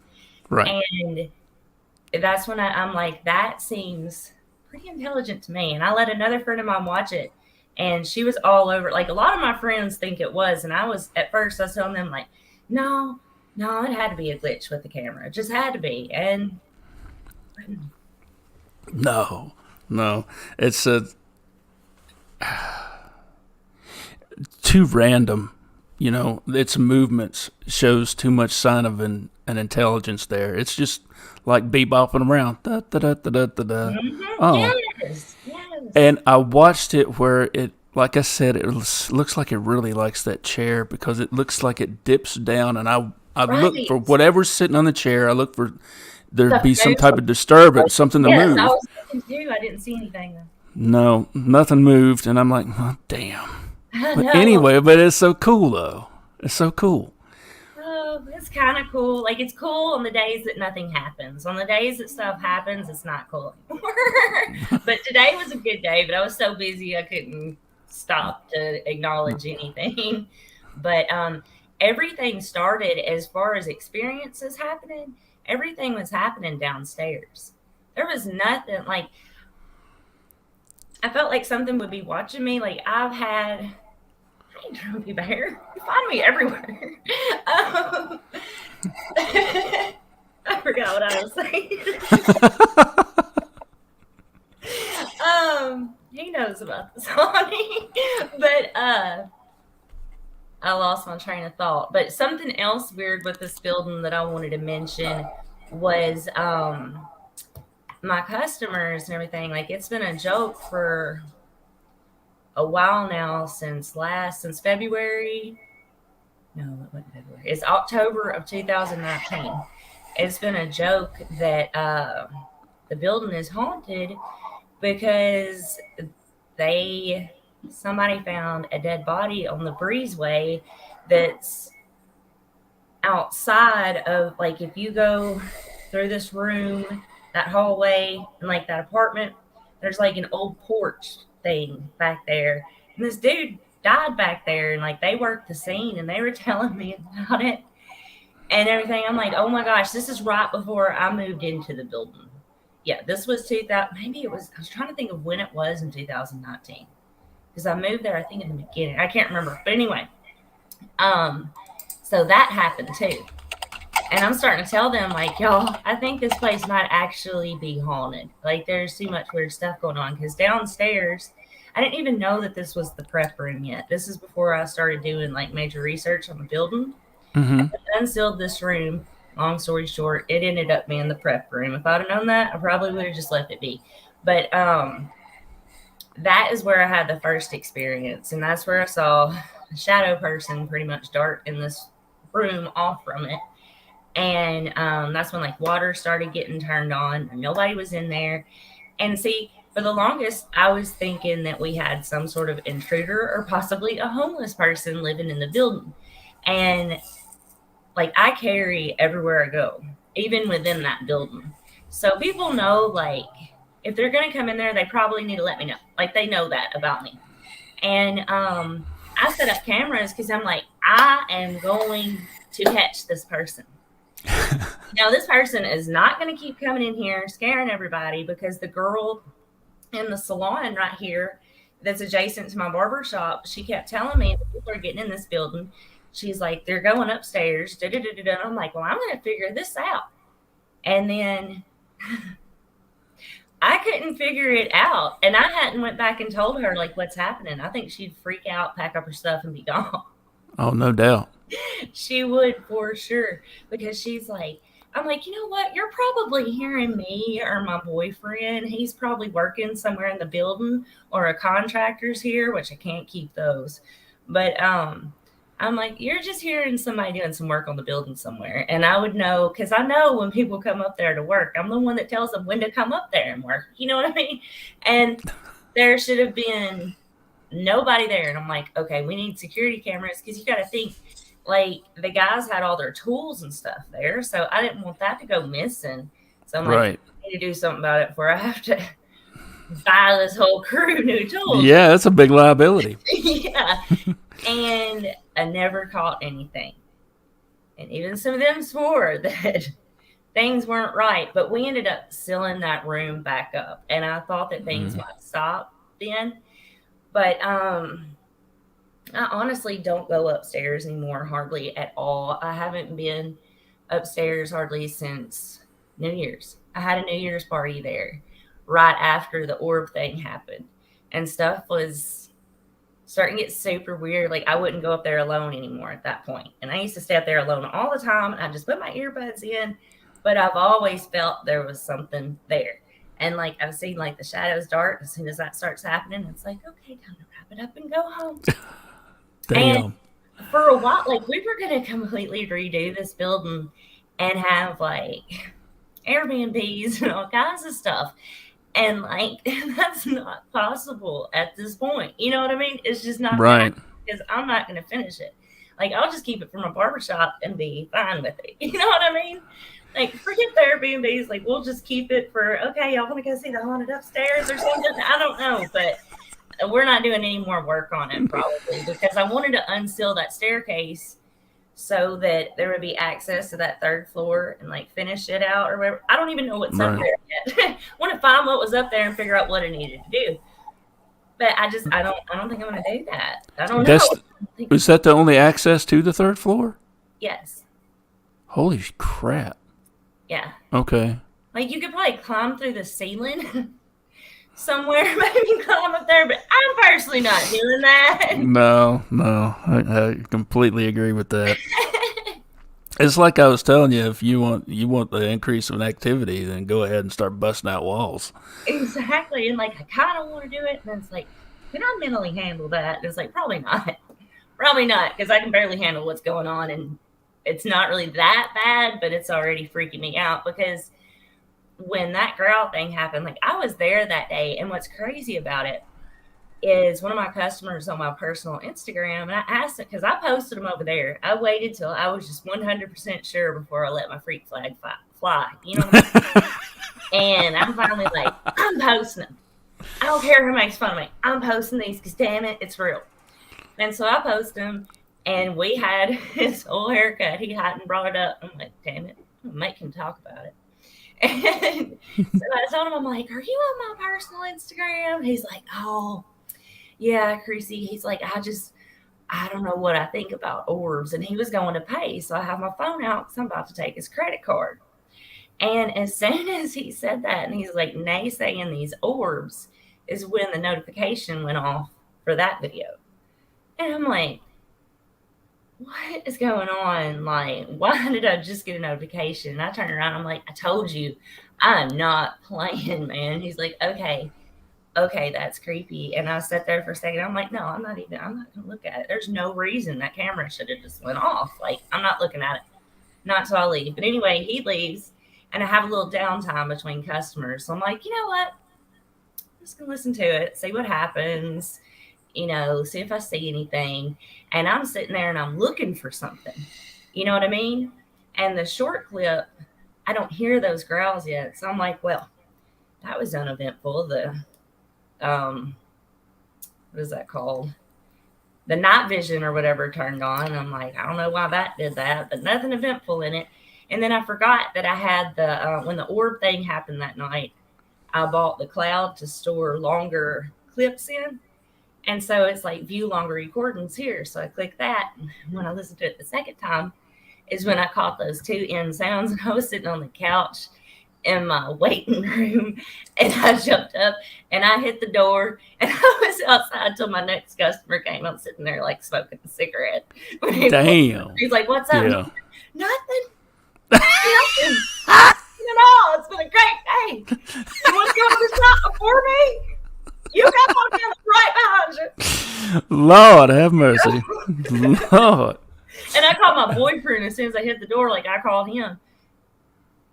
right. And that's when I'm like, that seems pretty intelligent to me. And I let another friend of mine watch it. And she was all over. Like a lot of my friends think it was. And at first, I was telling them, like, no, no, it had to be a glitch with the camera. It just had to be. And No, no, it's too random. Its movements shows too much sign of an intelligence there. It's just like bebopping around. Da, da, da, da, da, da, da. Oh, yes, yes. and I watched it where like I said, looks like it really likes that chair because it looks like it dips down, and I look for Right. whatever's sitting on the chair. I look for there'd Stuff be some moves. type of disturbance, something to Yes, I move. was thinking too. I didn't see anything though. No, nothing moved, and I'm like, oh, damn. I But know. anyway, it's so cool though. It's so cool. Oh, it's kind of cool. Like it's cool on the days that nothing happens. On the days that stuff happens, it's not cool anymore. But today was a good day. But I was so busy I couldn't stop to acknowledge anything. But everything started as far as experiences happening. Everything was happening downstairs. There was nothing like I felt like something would be watching me. Like I've had Hey, Grumpy Bear. You find me everywhere. Um, I forgot what I was saying. He knows about the Sonic, but I lost my train of thought. But something else weird with this building that I wanted to mention was my customers and everything. Like it's been a joke for a while now since February. No, it wasn't February. It's October of 2019. It's been a joke that the building is haunted because they somebody found a dead body on the breezeway that's outside of like if you go through this room, that hallway, and like that apartment, there's like an old porch thing back there. And this dude died back there and like they worked the scene and they were telling me about it and everything. I'm like, oh my gosh, this is right before I moved into the building. Yeah, this was 2000. Maybe it was. I was trying to think of when it was in 2019 because I moved there. I think in the beginning. I can't remember, but anyway, um, so that happened too. And I'm starting to tell them like, y'all, I think this place might actually be haunted. Like, there's too much weird stuff going on because downstairs. I didn't even know that this was the prep room yet. This is before I started doing like major research on the building. Mm-hmm. Unsealed this room. Long story short, it ended up being the prep room. If I'd have known that, I probably would have just left it be. But that is where I had the first experience, and that's where I saw a shadow person pretty much dart in this room off from it. And that's when like water started getting turned on, and nobody was in there. And see, for the longest, I was thinking that we had some sort of intruder or possibly a homeless person living in the building. And like I carry everywhere I go, even within that building. So people know like if they're gonna come in there, they probably need to let me know. Like they know that about me. And I set up cameras because I'm like, I am going to catch this person. Now this person is not gonna keep coming in here scaring everybody because the girl in the salon right here that's adjacent to my barber shop, she kept telling me that people are getting in this building. She's like, they're going upstairs. Da, da, da, da, da. I'm like, well, I'm going to figure this out. And then I couldn't figure it out. And I hadn't went back and told her like what's happening. I think she'd freak out, pack up her stuff and be gone. Oh, no doubt. She would for sure, because she's like, I'm like, you know what? You're probably hearing me or my boyfriend. He's probably working somewhere in the building, or a contractor's here, which I can't keep those. But I'm like, you're just hearing somebody doing some work on the building somewhere. And I would know, because I know when people come up there to work, I'm the one that tells them when to come up there and work. You know what I mean? And there should have been nobody there. And I'm like, okay, we need security cameras, because you got to think, like, the guys had all their tools and stuff there. So I didn't want that to go missing. So I'm like, Right. I need to do something about it before I have to buy this whole crew new tools. Yeah, that's a big liability. Yeah. And I never caught anything. And even some of them swore that things weren't right. But we ended up sealing that room back up. And I thought that things might stop then. But I honestly don't go upstairs anymore, hardly at all. I haven't been upstairs hardly since New Year's. I had a New Year's party there right after the orb thing happened. And stuff was starting to get super weird. Like, I wouldn't go up there alone anymore at that point. And I used to stay up there alone all the time. And I just put my earbuds in. But I've always felt there was something there. And like, I've seen like the shadows dart as soon as that starts happening. It's like, okay, time to wrap it up and go home. Damn. And for a while, like, we were going to completely redo this building and have like Airbnbs and all kinds of stuff. And like, that's not possible at this point. You know what I mean? It's just not Right. because I'm not going to finish it. Like, I'll just keep it for my barbershop and be fine with it. You know what I mean? Like, forget the Airbnbs. Like, we'll just keep it for, okay, y'all want to go see the haunted upstairs or something? I don't know, but we're not doing any more work on it probably, because I wanted to unseal that staircase so that there would be access to that third floor and like finish it out or whatever. I don't even know what's up there yet. I want to find what was up there and figure out what I needed to do. But I don't think I'm going to do that. I don't know. Is that the only access to the third floor? Yes. Holy crap. Yeah. Okay. Like, you could probably climb through the ceiling somewhere, maybe climb up there, but I'm personally not doing that. No. I completely agree with that. It's like I was telling you, if you want the increase of activity, then go ahead and start busting out walls. Exactly. And like, I kind of want to do it, and then it's like, can I mentally handle that? And it's like, probably not, because I can barely handle what's going on, and it's not really that bad, but it's already freaking me out. Because when that growl thing happened, like, I was there that day, and what's crazy about it is one of my customers on my personal Instagram, and I asked it because I posted them over there. I waited till I was just 100% sure before I let my freak flag fly. You know what I mean? And I'm finally like, I'm posting them. I don't care who makes fun of me. I'm posting these because, damn it, it's real. And so I posted them, and we had his whole haircut. He hadn't brought it up. I'm like, damn it, I'm going to make him talk about it. And so I told him, I'm like, are you on my personal Instagram? He's like, oh, yeah, Krissi. He's like, I don't know what I think about orbs. And he was going to pay. So I have my phone out because I'm about to take his credit card. And as soon as he said that, and he's like, naysaying these orbs, is when the notification went off for that video. And I'm like, what is going on? Like, why did I just get a notification? And I turned around, I'm like, I told you, I'm not playing, man. He's like, okay, that's creepy. And I sat there for a second. I'm like, no, I'm not going to look at it. There's no reason that camera should have just went off. Like, I'm not looking at it. Not till I leave. But anyway, he leaves, and I have a little downtime between customers. So I'm like, you know what? I'm just going to listen to it, see what happens, see if I see anything. And I'm sitting there and I'm looking for something. You know what I mean? And the short clip, I don't hear those growls yet. So I'm like, well, that was uneventful. What is that called? The night vision or whatever turned on. I'm like, I don't know why that did that, but nothing eventful in it. And then I forgot that I had when the orb thing happened that night, I bought the cloud to store longer clips in. And so it's like, view longer recordings here. So I click that. And when I listened to it the second time is when I caught those two end sounds. And I was sitting on the couch, in my waiting room, and I jumped up and I hit the door, and I was outside till my next customer came. I'm sitting there like smoking a cigarette. Damn. He's like, "What's up?" Yeah. Nothing. Nothing. At all. It's been a great day. You want to go to the shop before me? You got one down right behind you. Lord have mercy. Lord. And I called my boyfriend as soon as I hit the door. Like, I called him.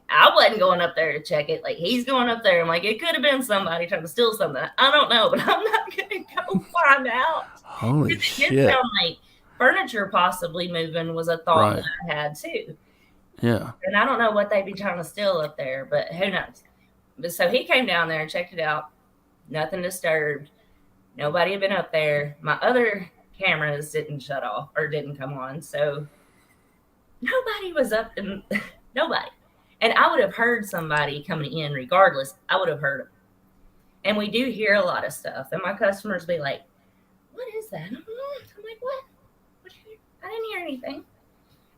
I wasn't going up there to check it. Like, he's going up there. I'm like, it could have been somebody trying to steal something. I don't know, but I'm not going to go find out. Holy shit. It sound like furniture possibly moving was a thought that I had too. Yeah. And I don't know what they'd be trying to steal up there, but who knows. But so he came down there and checked it out. Nothing disturbed. Nobody had been up there. My other cameras didn't shut off or didn't come on. So nobody was up in nobody. And I would have heard somebody coming in regardless. I would have heard them. And we do hear a lot of stuff. And my customers be like, "What is that?" I'm like, "What? I didn't hear anything."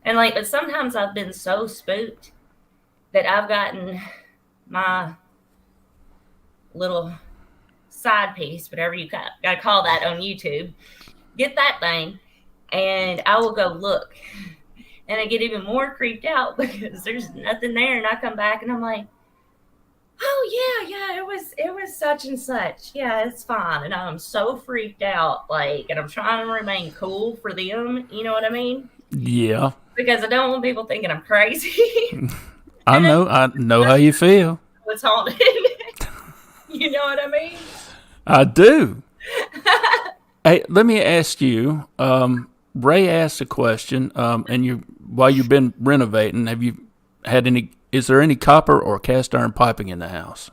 And like, but sometimes I've been so spooked that I've gotten my little side piece, whatever you got to call that on YouTube, get that thing, and I will go look. And I get even more creeped out because there's nothing there. And I come back and I'm like, "Oh yeah, it was such and such. Yeah, it's fine." And I'm so freaked out, like, and I'm trying to remain cool for them. You know what I mean? Yeah. Because I don't want people thinking I'm crazy. I know how you feel. It's haunted. You know what I mean? I do. Hey, let me ask you. Ray asked a question, and while you've been renovating, have you had any? Is there any copper or cast iron piping in the house?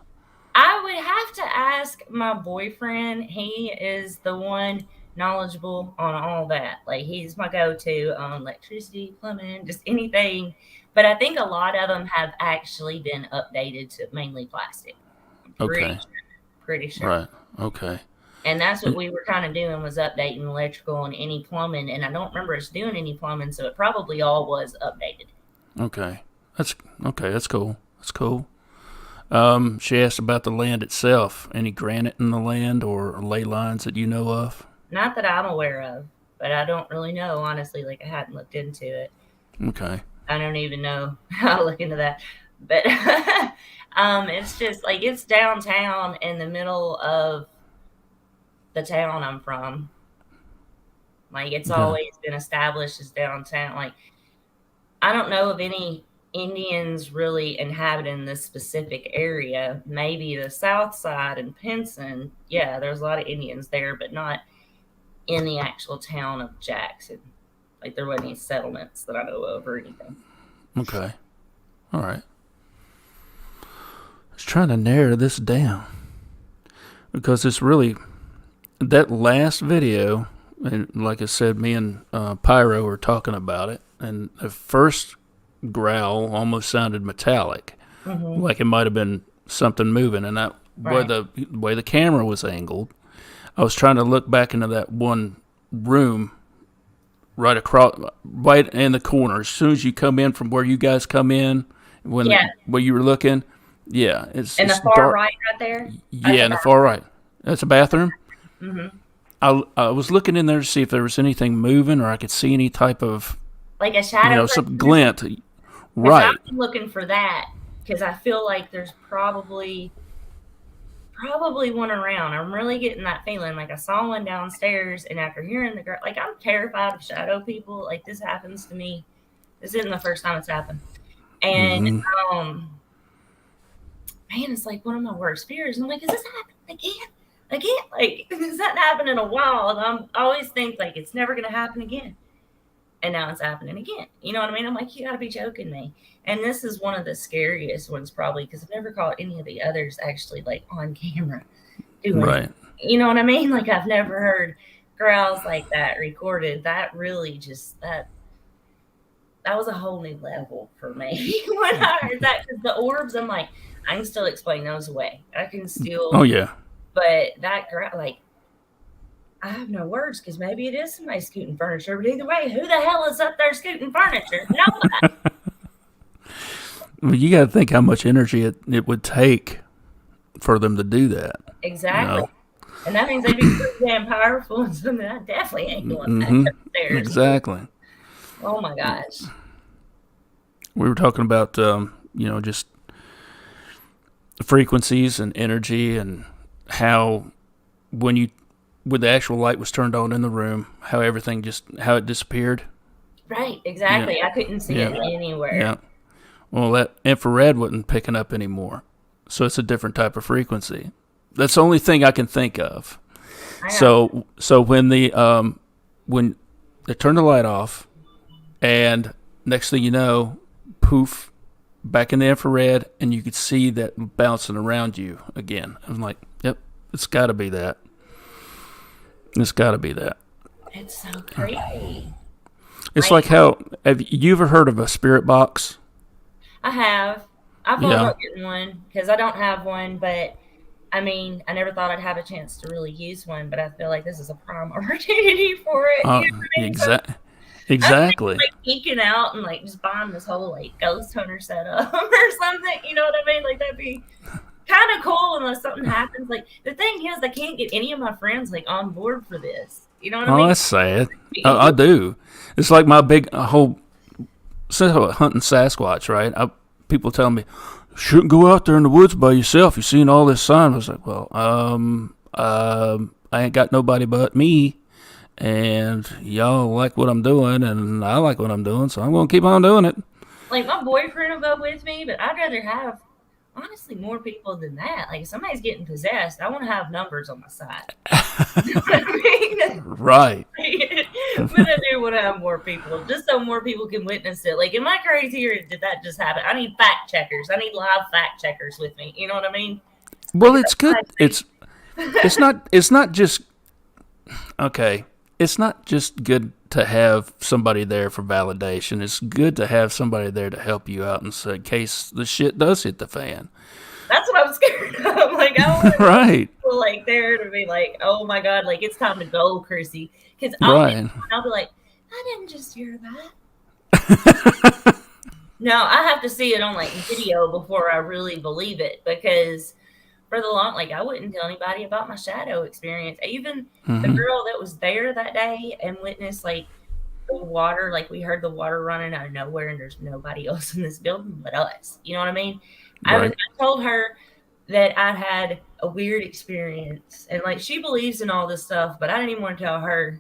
I would have to ask my boyfriend. He is the one knowledgeable on all that. Like, he's my go-to on electricity, plumbing, just anything. But I think a lot of them have actually been updated to mainly plastic. Pretty sure. Right. Okay. And that's what we were kind of doing, was updating electrical and any plumbing. And I don't remember us doing any plumbing, so it probably all was updated. Okay. That's cool. That's cool. She asked about the land itself. Any granite in the land or ley lines that you know of? Not that I'm aware of, but I don't really know, honestly. Like, I hadn't looked into it. Okay. I don't even know how to look into that. But it's just like, it's downtown in the middle of the town I'm from. Like, it's always been established as downtown. Like, I don't know of any Indians really inhabiting this specific area. Maybe the south side in Pinson. Yeah, there's a lot of Indians there, but not in the actual town of Jackson. Like, there wasn't any settlements that I know of or anything. Okay. All right. I was trying to narrow this down because it's really that last video, and like I said, me and Pyro were talking about it, and the first growl almost sounded metallic, like it might have been something moving, and that way the camera was angled, I was trying to look back into that one room right in the corner. As soon as you come in from where you guys come in, where you were looking, it's in the far dark. Right, right there. Yeah, in the far right. That's a bathroom. I was looking in there to see if there was anything moving, or I could see any type of, like a shadow, some glint. Right. I'm looking for that because I feel like there's probably one around. I'm really getting that feeling. Like, I saw one downstairs, and after hearing the girl, like, I'm terrified of shadow people. Like, this happens to me. This isn't the first time it's happened. And man, it's like one of my worst fears. And I'm like, is this happening again? Like, this hasn't happened in a while, and I always think, like, it's never gonna happen again. And now it's happening again. You know what I mean? I'm like, you gotta be joking me. And this is one of the scariest ones, probably, because I've never caught any of the others actually, like, on camera doing it. You know what I mean? Like, I've never heard growls like that recorded. That really just, that was a whole new level for me when I heard that. Because the orbs, I'm like, I can still explain those away. I can still. Oh, yeah. But that, like, I have no words, because maybe it is somebody scooting furniture. But either way, who the hell is up there scooting furniture? Nobody. Well, you got to think how much energy it would take for them to do that. Exactly. You know? And that means they'd be pretty damn powerful and something I definitely ain't going back upstairs. Exactly. Oh my gosh. We were talking about, just frequencies and energy and how when the actual light was turned on in the room, how it disappeared. Right, exactly. Yeah. I couldn't see it anywhere. Yeah. Well, that infrared wasn't picking up anymore. So it's a different type of frequency. That's the only thing I can think of. So when when they turn the light off, and next thing you know, poof, back in the infrared, and you could see that bouncing around you again. I'm like, yep, it's got to be that. It's got to be that. It's so creepy. It's like how, have you ever heard of a spirit box? I have. I thought about getting one because I don't have one, but I mean, I never thought I'd have a chance to really use one, but I feel like this is a prime opportunity for it. You know what I mean? Exactly. I'm like geeking out and like just buying this whole like ghost hunter setup or something. You know what I mean? Like that'd be kind of cool unless something happens. Like the thing is, I can't get any of my friends like on board for this. You know what I mean? Oh, that's sad. I do. It's like my big whole hunting Sasquatch, right? People tell me, shouldn't go out there in the woods by yourself. You're seeing all this sign. I was like, well, I ain't got nobody but me, and y'all like what I'm doing, and I like what I'm doing, so I'm gonna keep on doing it. Like my boyfriend will go with me, but I'd rather have honestly more people than that. Like if somebody's getting possessed, I want to have numbers on my side. You know what I mean? Right. But I do want to have more people, just so more people can witness it. Like, am I crazy or did that just happen? I need fact checkers. I need live fact checkers with me. You know what I mean? Well, it's good. It's not just okay. It's not just good to have somebody there for validation. It's good to have somebody there to help you out in case the shit does hit the fan. That's what I'm scared of. Like, I want right. people like there to be like, oh my god, like it's time to go, Krissi. Because I'll be like, I didn't just hear that. No, I have to see it on like video before I really believe it. Because for the long, like I wouldn't tell anybody about my shadow experience. Even the girl that was there that day and witnessed like the water, like we heard the water running out of nowhere, and there's nobody else in this building but us. You know what I mean? Right. I told her that I had a weird experience, and like she believes in all this stuff, but I didn't even want to tell her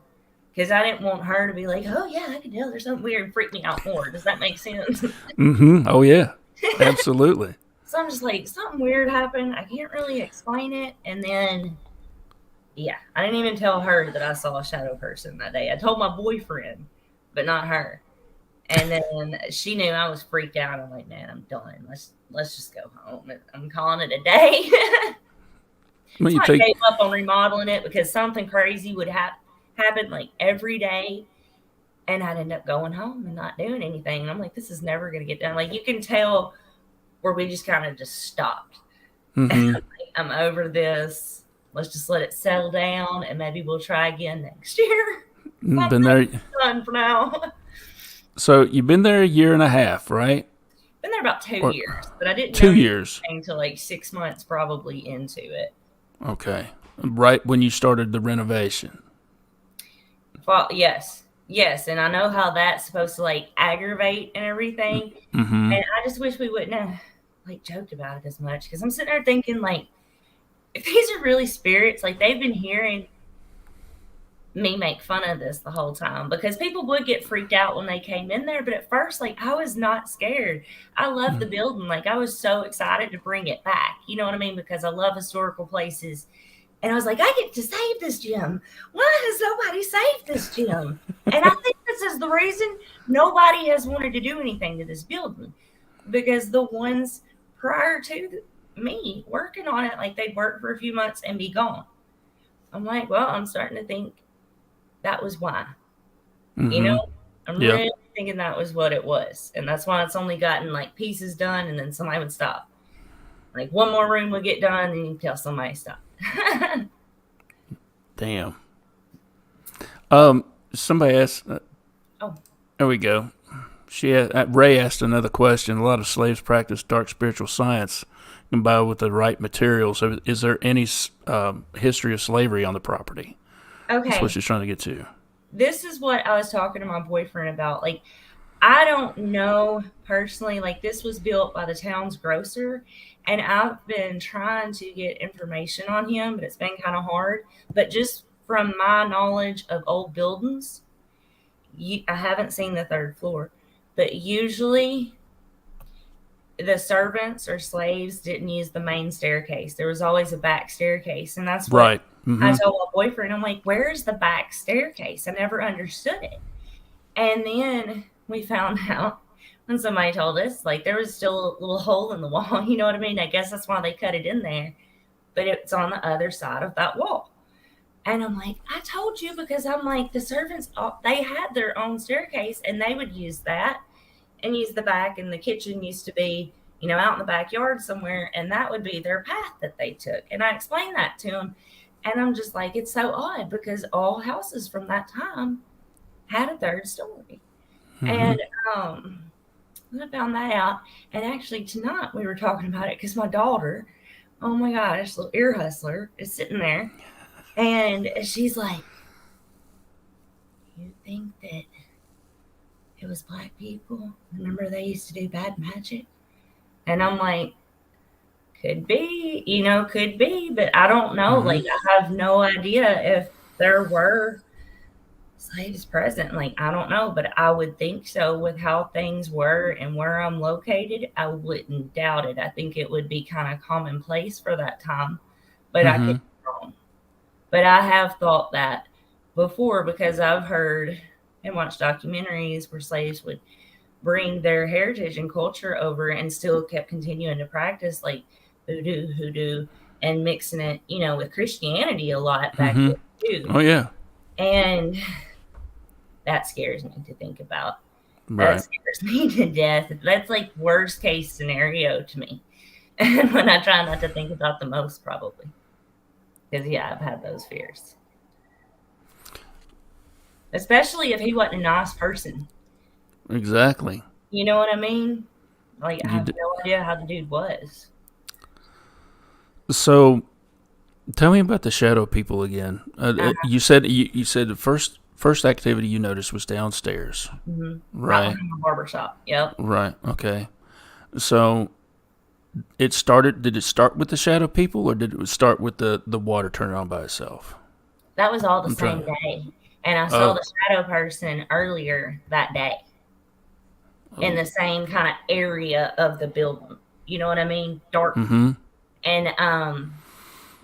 because I didn't want her to be like, "Oh yeah, I can tell there's something weird," and freak me out more. Does that make sense? Oh yeah, absolutely. So I'm just like, something weird happened. I can't really explain it, and then yeah, I didn't even tell her that I saw a shadow person that day. I told my boyfriend, but not her. And then she knew I was freaked out. I'm like, man, I'm done. Let's just go home. I'm calling it a day. So I gave up on remodeling it because something crazy would happen like every day, and I'd end up going home and not doing anything. And I'm like, this is never going to get done. Like you can tell where we just kind of just stopped. I'm over this. Let's just let it settle down, and maybe we'll try again next year. Been there. Done for now. So you've been there a year and a half, right? Been there about 2 years, but I didn't 2 years until like 6 months probably into it. Okay, right when you started the renovation. Well, yes, and I know how that's supposed to like aggravate and everything, and I just wish we wouldn't have like joked about it as much because I'm sitting there thinking like, if these are really spirits, like they've been hearing me make fun of this the whole time because people would get freaked out when they came in there. But at first, like I was not scared. I love the building. Like I was so excited to bring it back. You know what I mean? Because I love historical places. And I was like, I get to save this gym. Why has nobody saved this gym? And I think this is the reason nobody has wanted to do anything to this building. Because the ones prior to me working on it, like they'd work for a few months and be gone. I'm like, well, I'm starting to think that was why. You know, I'm really thinking that was what it was. And that's why it's only gotten like pieces done and then somebody would stop. Like one more room would get done and you tell somebody to stop. Damn. Somebody asked. There we go. Ray asked another question. A lot of slaves practice dark spiritual science combined with the right materials. So is there any history of slavery on the property? That's what Okay. she's trying to get to. This is what I was talking to my boyfriend about. Like, I don't know personally, like, this was built by the town's grocer, and I've been trying to get information on him, but it's been kind of hard. But just from my knowledge of old buildings, I haven't seen the third floor, but usually the servants or slaves didn't use the main staircase. There was always a back staircase. And that's what Right. I told my boyfriend. I'm like, where's the back staircase? I never understood it. And then we found out when somebody told us, like, there was still a little hole in the wall. You know what I mean? I guess that's why they cut it in there. But it's on the other side of that wall. And I'm like, I told you, because I'm like, the servants, they had their own staircase and they would use that and use the back. And the kitchen used to be, out in the backyard somewhere. And that would be their path that they took. And I explained that to him. And I'm just like, it's so odd because all houses from that time had a third story. And I found that out. And actually tonight we were talking about it because my daughter, oh my gosh, little ear hustler, is sitting there. And she's like, you think that it was black people? Remember they used to do bad magic? And I'm like, could be, could be, but I don't know. Like, I have no idea if there were slaves present. Like, I don't know, but I would think so with how things were and where I'm located. I wouldn't doubt it. I think it would be kind of commonplace for that time, but I could be wrong. But I have thought that before because I've heard and watched documentaries where slaves would bring their heritage and culture over and still kept continuing to practice like voodoo, hoodoo, and mixing it, with Christianity a lot back then too. Oh, yeah. And that scares me to think about. Right. That scares me to death. That's like worst case scenario to me. And when I try not to think about the most, probably. Because, I've had those fears. Especially if he wasn't a nice person. Exactly. You know what I mean? Like, I have no idea how the dude was. So, tell me about the shadow people again. You said the first activity you noticed was downstairs, right? In the barbershop. Yep. Right. Okay. So, did it start with the shadow people, or did it start with the water turning on by itself? That was all the same day, and I saw the shadow person earlier that day in the same kind of area of the building. You know what I mean? Dark. And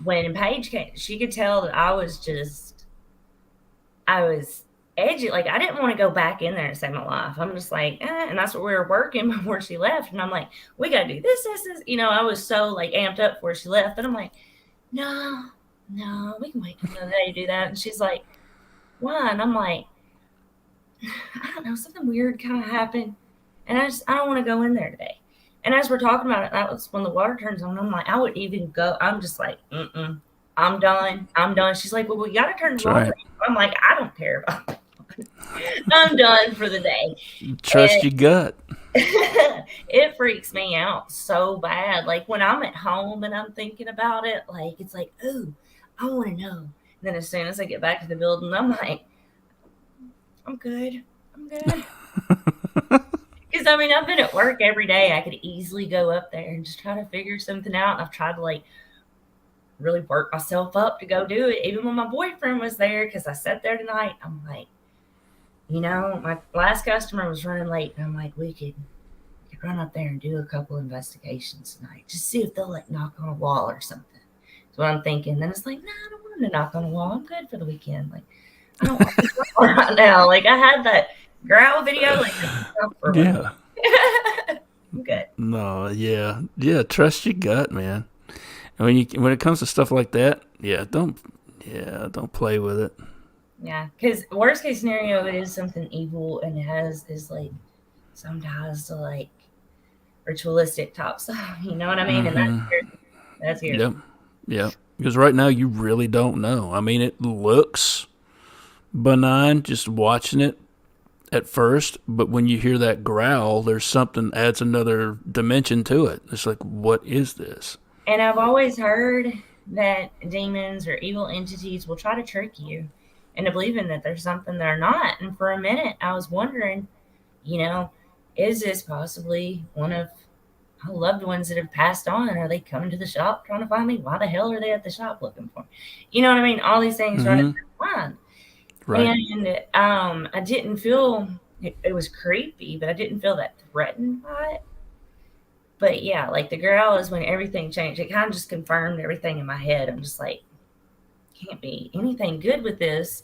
when Paige came, she could tell that I was edgy. Like, I didn't want to go back in there and save my life. I'm just like, and that's what we were working before she left. And I'm like, we got to do this. I was so like amped up before she left. And I'm like, no, we can wait another day to do that. And she's like, why? And I'm like, I don't know, something weird kind of happened. And I don't want to go in there today. And as we're talking about it, that was when the water turns on. I'm like, I would even go. I'm just like, I'm done. She's like, well, we got to turn the water on. I'm like, I don't care about it. I'm done for the day. Trust your gut. It freaks me out so bad. Like, when I'm at home and I'm thinking about it, like, it's like, ooh, I want to know. And then as soon as I get back to the building, I'm like, I'm good. Because, I've been at work every day. I could easily go up there and just try to figure something out. And I've tried to, like, really work myself up to go do it. Even when my boyfriend was there, because I sat there tonight, I'm like, my last customer was running late. And I'm like, we could run up there and do a couple investigations tonight. Just see if they'll, like, knock on a wall or something. That's what I'm thinking. Then it's like, no, I don't want them to knock on a wall. I'm good for the weekend. Like, I don't want to go right now. Like, I had that growl video. Like, yeah. I'm good. No, yeah. Trust your gut, man. And when it comes to stuff like that, don't play with it. Yeah, because worst case scenario, it is something evil and it has this, like, some ties to, like, ritualistic type stuff. You know what I mean? And that's here. Yep. Because right now you really don't know. It looks benign just watching it, at first, but when you hear that growl, there's something adds another dimension to it. It's like, what is this? And I've always heard that demons or evil entities will try to trick you into believing that there's something they're not. And for a minute, I was wondering, you know, is this possibly one of my loved ones that have passed on? Are they coming to the shop trying to find me? Why the hell are they at the shop looking for me? You know what I mean? All these things running through my mind. Right. And I didn't feel it was creepy, but I didn't feel that threatened by it. But yeah, like the growl is when everything changed. It kind of just confirmed everything in my head. I'm just like, can't be anything good with this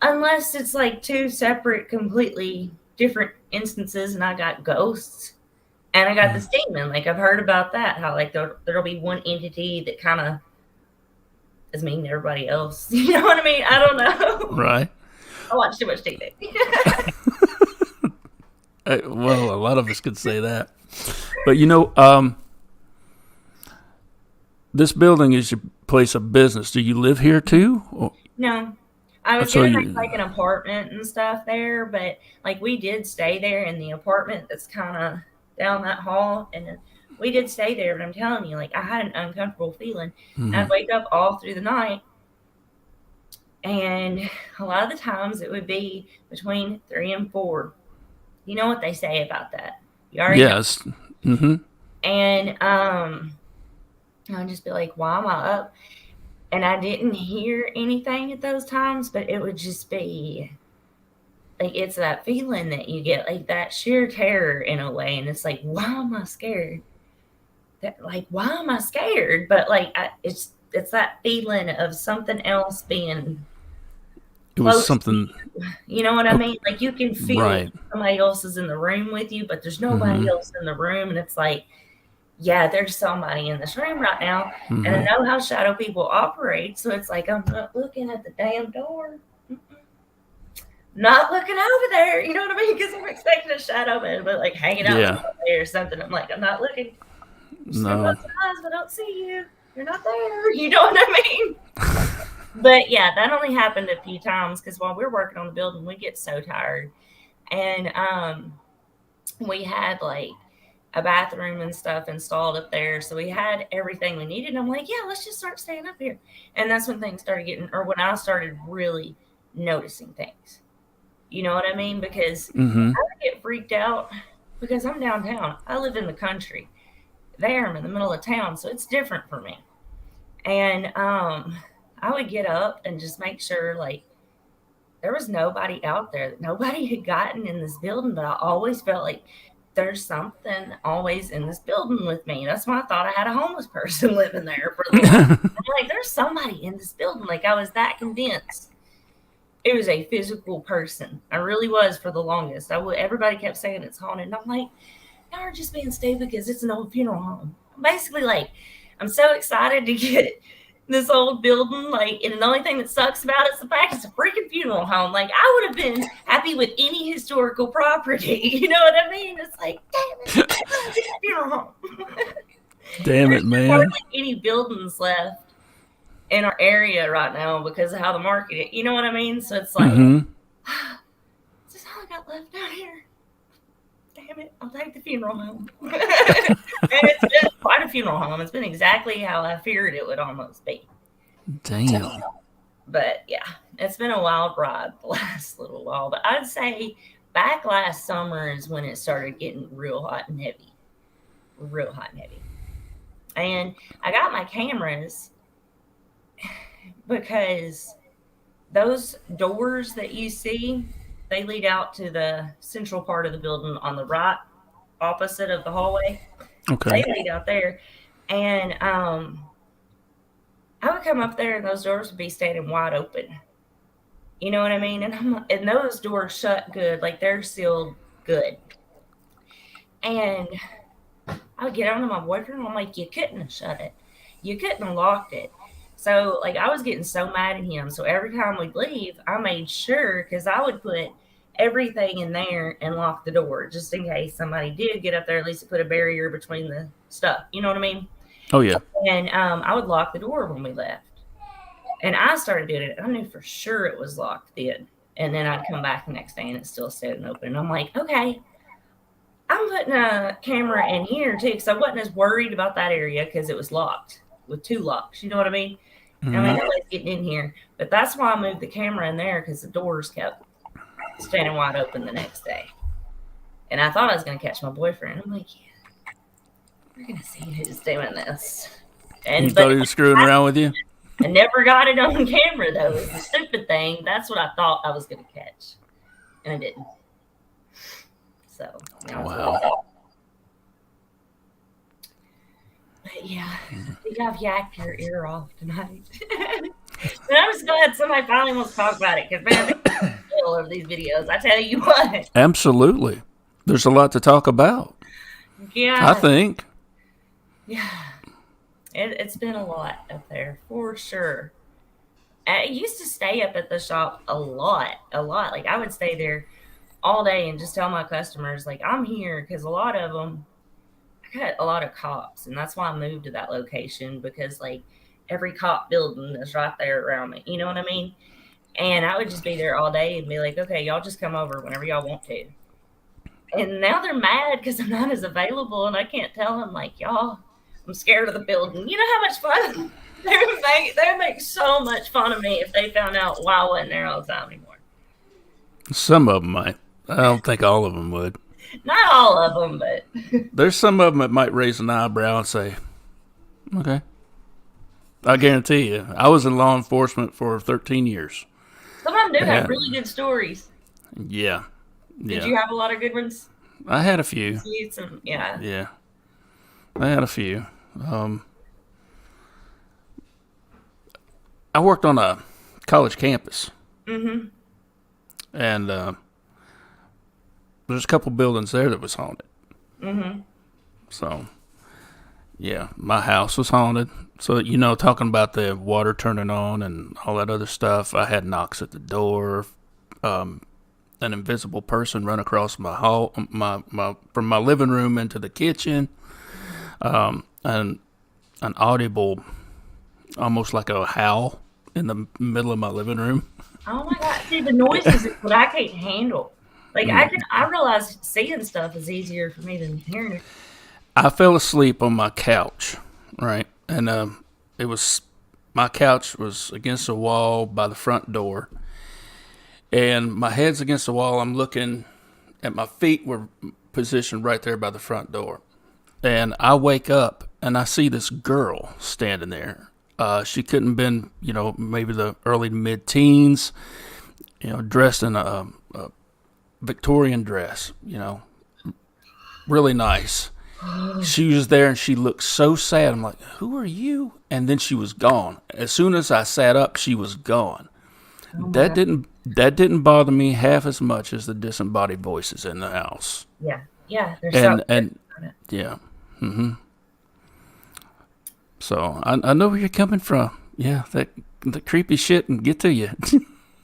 unless it's like two separate, completely different instances, and I got ghosts and I got this demon. Like I've heard about that, how like there'll be one entity that kind of is mean to everybody else. You know what I mean? I don't know. Right. I watch too much TV. Well, a lot of us could say that. But this building is your place of business. Do you live here too? Or? No. I was So gonna you- make like an apartment and stuff there, but like we did stay there in the apartment that's kind of down that hall, and we did stay there. But I'm telling you, like I had an uncomfortable feeling. I'd wake up all through the night, and a lot of the times it would be between 3 and 4. You know what they say about that? You already know. Yes. Mm-hmm. And I'd just be like, why am I up? And I didn't hear anything at those times, but it would just be like it's that feeling that you get, like that sheer terror in a way. And it's like, why am I scared? Why am I scared? But like it's that feeling of something else being It was close. something. You know what I mean? Like you can feel Right. somebody else is in the room with you, but there's nobody else in the room. And it's like, yeah, there's somebody in this room right now. And I know how shadow people operate. So it's like, I'm not looking at the damn door. Not looking over there. You know what I mean? Because I'm expecting a shadow man, but like hanging out there or something. I'm like, I'm not looking. No. Eyes, I don't see you. You're not there. You know what I mean? But yeah, that only happened a few times because while we're working on the building, we get so tired. And we had like a bathroom and stuff installed up there. So we had everything we needed. And I'm like, yeah, let's just start staying up here. And that's when things started getting, or when I started really noticing things. You know what I mean? Because I would get freaked out because I'm downtown. I live in the country. There, I'm in the middle of town. So it's different for me. And I would get up and just make sure like there was nobody out there. Nobody had gotten in this building, but I always felt like there's something always in this building with me. That's why I thought I had a homeless person living there for the I'm like, there's somebody in this building. Like I was that convinced it was a physical person. I really was for the longest. Everybody kept saying it's haunted. And I'm like, y'all are just being stupid because it's an old funeral home. Basically, like, I'm so excited to get this old building, like, and the only thing that sucks about it is the fact it's a freaking funeral home. Like, I would have been happy with any historical property. You know what I mean? It's like, damn it, it's a funeral home. Damn it, man. There's hardly any buildings left in our area right now because of how the market is. You know what I mean? So it's like, is this all I got left down here? Damn it, I'll take the funeral home. And it's been quite a funeral home. It's been exactly how I feared it would almost be. Damn. But yeah, it's been a wild ride the last little while. But I'd say back last summer is when it started getting real hot and heavy. Real hot and heavy. And I got my cameras because those doors that you see, they lead out to the central part of the building on the right, opposite of the hallway. Okay. They lead out there. And I would come up there and those doors would be standing wide open. You know what I mean? And those doors shut good, like they're sealed good. And I would get on to my boyfriend and I'm like, you couldn't have shut it. You couldn't have locked it. So, like, I was getting so mad at him. So every time we'd leave, I made sure, because I would put everything in there and lock the door, just in case somebody did get up there, at least to put a barrier between the stuff. You know what I mean? Oh, yeah. And I would lock the door when we left. And I started doing it. I knew for sure it was locked then. And then I'd come back the next day and it's still sitting open. And I'm like, okay, I'm putting a camera in here too, because I wasn't as worried about that area because it was locked with 2 locks. You know what I mean? I mean, nobody's getting in here. But that's why I moved the camera in there, because the doors kept standing wide open the next day. And I thought I was going to catch my boyfriend. I'm like, yeah, we're going to see who's doing this. And you thought he was screwing around with you? I never got it on camera, though. It was the stupid thing. That's what I thought I was going to catch. And I didn't. So, wow. But yeah, I think I've yacked your ear off tonight. But I'm just glad somebody finally wants to talk about it, because, man, I'm still over these videos. I tell you what. Absolutely. There's a lot to talk about. Yeah. I think. Yeah. It's been a lot up there, for sure. I used to stay up at the shop a lot. Like, I would stay there all day and just tell my customers, like, I'm here, because a lot of them, I got a lot of cops, and that's why I moved to that location, because, like, every cop building is right there around me. You know what I mean? And I would just be there all day and be like, okay, y'all just come over whenever y'all want to. And now they're mad because I'm not as available, and I can't tell them, like, y'all, I'm scared of the building. You know how much fun they would make so much fun of me if they found out why I wasn't there all the time anymore. Some of them might. I don't think all of them would. Not all of them, but there's some of them that might raise an eyebrow and say, okay. I guarantee you, I was in law enforcement for 13 years. Some of them do have really good stories. Yeah. Did you have a lot of good ones? I had a few. Yeah. Yeah. I had a few. I worked on a college campus. Mm-hmm. And there's a couple buildings there that was haunted. Mm-hmm. So, yeah, my house was haunted. So, talking about the water turning on and all that other stuff, I had knocks at the door. An invisible person run across my hall, from my living room into the kitchen. And an audible, almost like a howl in the middle of my living room. Oh my God! See, the noises is what I can't handle. Like I realize seeing stuff is easier for me than hearing it. I fell asleep on my couch, right, and my couch was against the wall by the front door, and my head's against the wall. I'm looking at my feet were positioned right there by the front door, and I wake up and I see this girl standing there. She couldn't have been, maybe the early to mid-teens, dressed in a Victorian dress, really nice. She was there and she looked so sad. I'm like, who are you? And then she was gone. As soon as I sat up, she was gone. That didn't bother me half as much as the disembodied voices in the house. Yeah. There's yeah. Mm-hmm. So I know where you're coming from. Yeah, the creepy shit can get to you.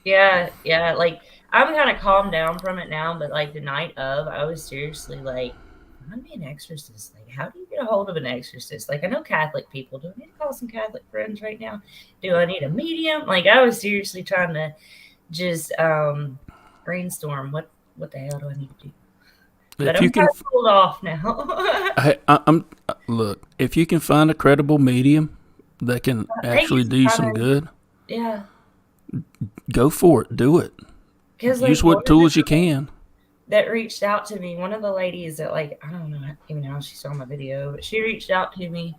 Yeah. Like, I'm kind of calmed down from it now, but like the night of, I was seriously like, I want to be an exorcist. Like, how do you get a hold of an exorcist? Like, I know Catholic people. Do I need to call some Catholic friends right now? Do I need a medium? Like, I was seriously trying to just brainstorm what the hell do I need to do? But I'm kind of pulled off now. Look, if you can find a credible medium that can actually do you some good, yeah, go for it. Do it. Use what tools you can. That reached out to me. One of the ladies that, like, I don't know even how she saw my video, but she reached out to me,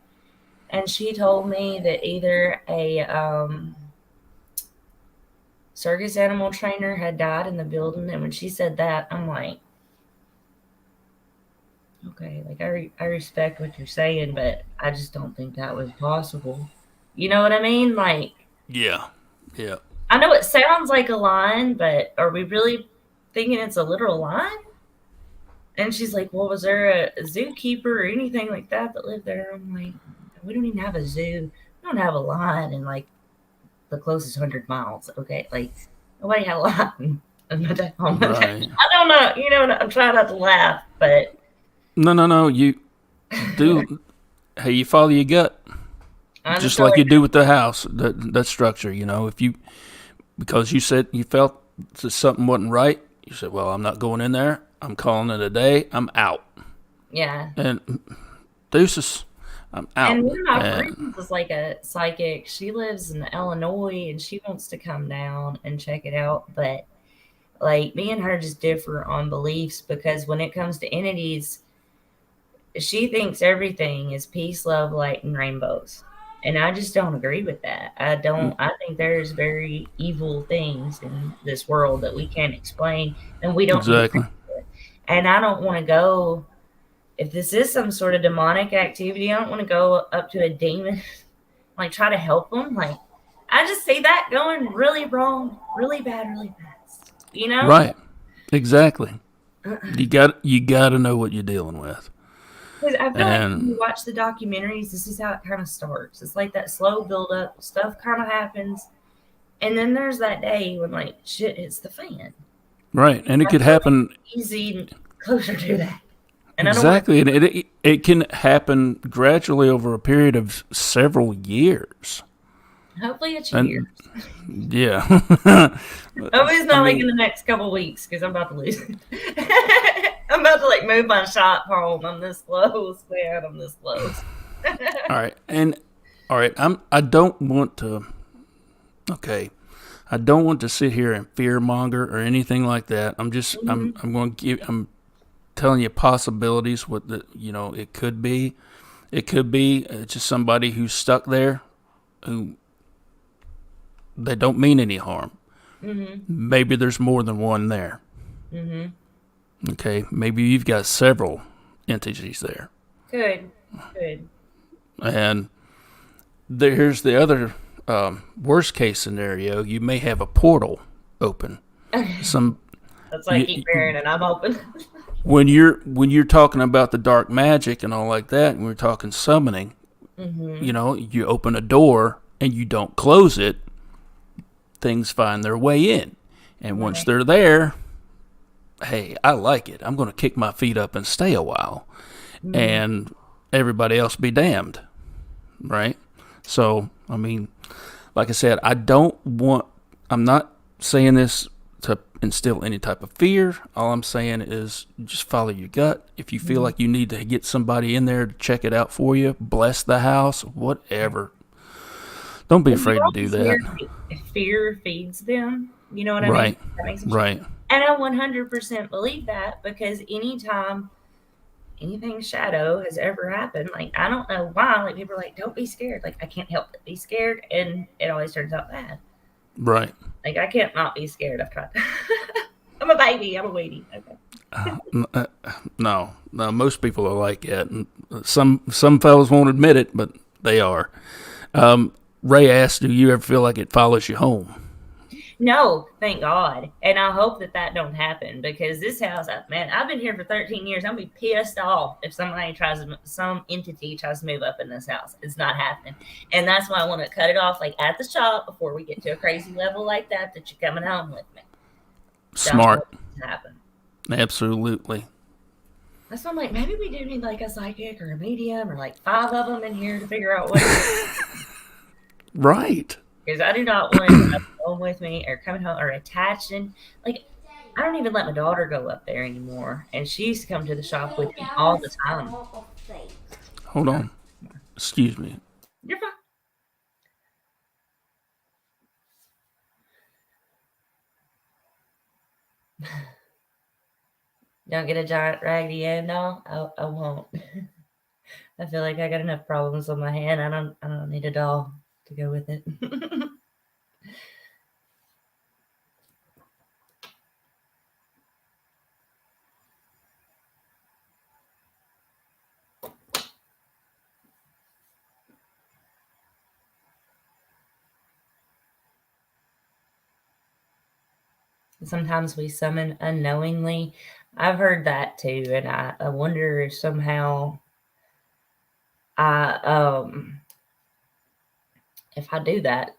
and she told me that either a circus animal trainer had died in the building, and when she said that, I'm like, okay, like I respect what you're saying, but I just don't think that was possible. You know what I mean? Like, yeah. I know it sounds like a line, but are we really thinking it's a literal line? And she's like, well, was there a zookeeper or anything like that lived there? I'm like, we don't even have a zoo. We don't have a line in like the closest 100 miles. Okay, like nobody had a line in my town. Right. I don't know. I'm trying not to laugh, but no. You do. Hey, you follow your gut, just like you do with the house, that structure. If you, because you said you felt something wasn't right. You said, well, I'm not going in there. I'm calling it a day. I'm out. Yeah. And deuces, I'm out. And one of my And friends is like a psychic. She lives in Illinois and she wants to come down and check it out. But like me and her just differ on beliefs because when it comes to entities, she thinks everything is peace, love, light, and rainbows. And I just don't agree with that. I think there's very evil things in this world that we can't explain and we don't need to. exactly. And I don't want to go, if this is some sort of demonic activity, I don't want to go up to a demon, like try to help them. Like, I just see that going really wrong, really bad, really fast. You know? Right. Exactly. You got to know what you're dealing with. Because I feel like when you And watch the documentaries, this is how it kind of starts. It's like that slow build up, stuff kind of happens, and then there's that day when like shit hits the fan. right. And it I could feel like happen easy closer to that, and I don't want exactly. And it can happen gradually over a period of several years. to. Hopefully, it's And years. yeah. Hopefully, it's I not like in mean, the next couple weeks because I'm about to lose it. I'm about to like move my shop home. I'm this close, man. I'm this close. all right. And all right, I don't want to okay. I don't want to sit here and fear monger or anything like that. Mm-hmm. I'm telling you possibilities what it could be. It could be just somebody who's stuck there who they don't mean any harm. Mm-hmm. Maybe there's more than one there. Mm-hmm. Okay, maybe you've got several entities there. Good. Good. And here's the other worst case scenario. You may have a portal open. Some That's why I keep hearing it. I'm open. when you're talking about the dark magic and all like that, and we're talking summoning, Mm-hmm. you open a door and you don't close it, things find their way in. And once Right. they're there, hey, I like it. I'm going to kick my feet up and stay a while. Mm-hmm. And everybody else be damned. Right? So, I mean, like I said, I'm not saying this to instill any type of fear. All I'm saying is just follow your gut. If you feel Mm-hmm. like you need to get somebody in there to check it out for you, bless the house, whatever. Don't be And you afraid to do always hear that. fear feeds them. You know what I mean? Right. That makes sense. Right. And I 100% believe that because anytime anything shadow has ever happened, like I don't know why, like people are like, "Don't be scared." Like I can't help but be scared, and it always turns out bad. Right. Like I can't not be scared. I've tried. I'm a baby. I'm a weenie. Okay. No. No, most people are like that. And some fellas won't admit it, but they are. Ray asked, do you ever feel like it follows you home? No, thank God. And I hope that that don't happen because this house, man, I've been here for 13 years. I'll be pissed off if some entity tries to move up in this house. It's not happening. And that's why I want to cut it off like at the shop before we get to a crazy level like that you're coming home with me. Don't want Smart. it to happen. Absolutely. That's why I'm like, maybe we do need like a psychic or a medium or like 5 of them in here to figure out what it is. Right. Because I do not want to have home with me or coming home or attaching. Like, I don't even let my daughter go up there anymore. And she used to come to the shop with me all the time. Hold on. Excuse me. You're fine. Don't get a giant raggedy Ann doll? I won't. I feel like I got enough problems on my hand. I don't need a doll to go with it. Sometimes we summon unknowingly. I've heard that too, and I wonder if somehow I if I do that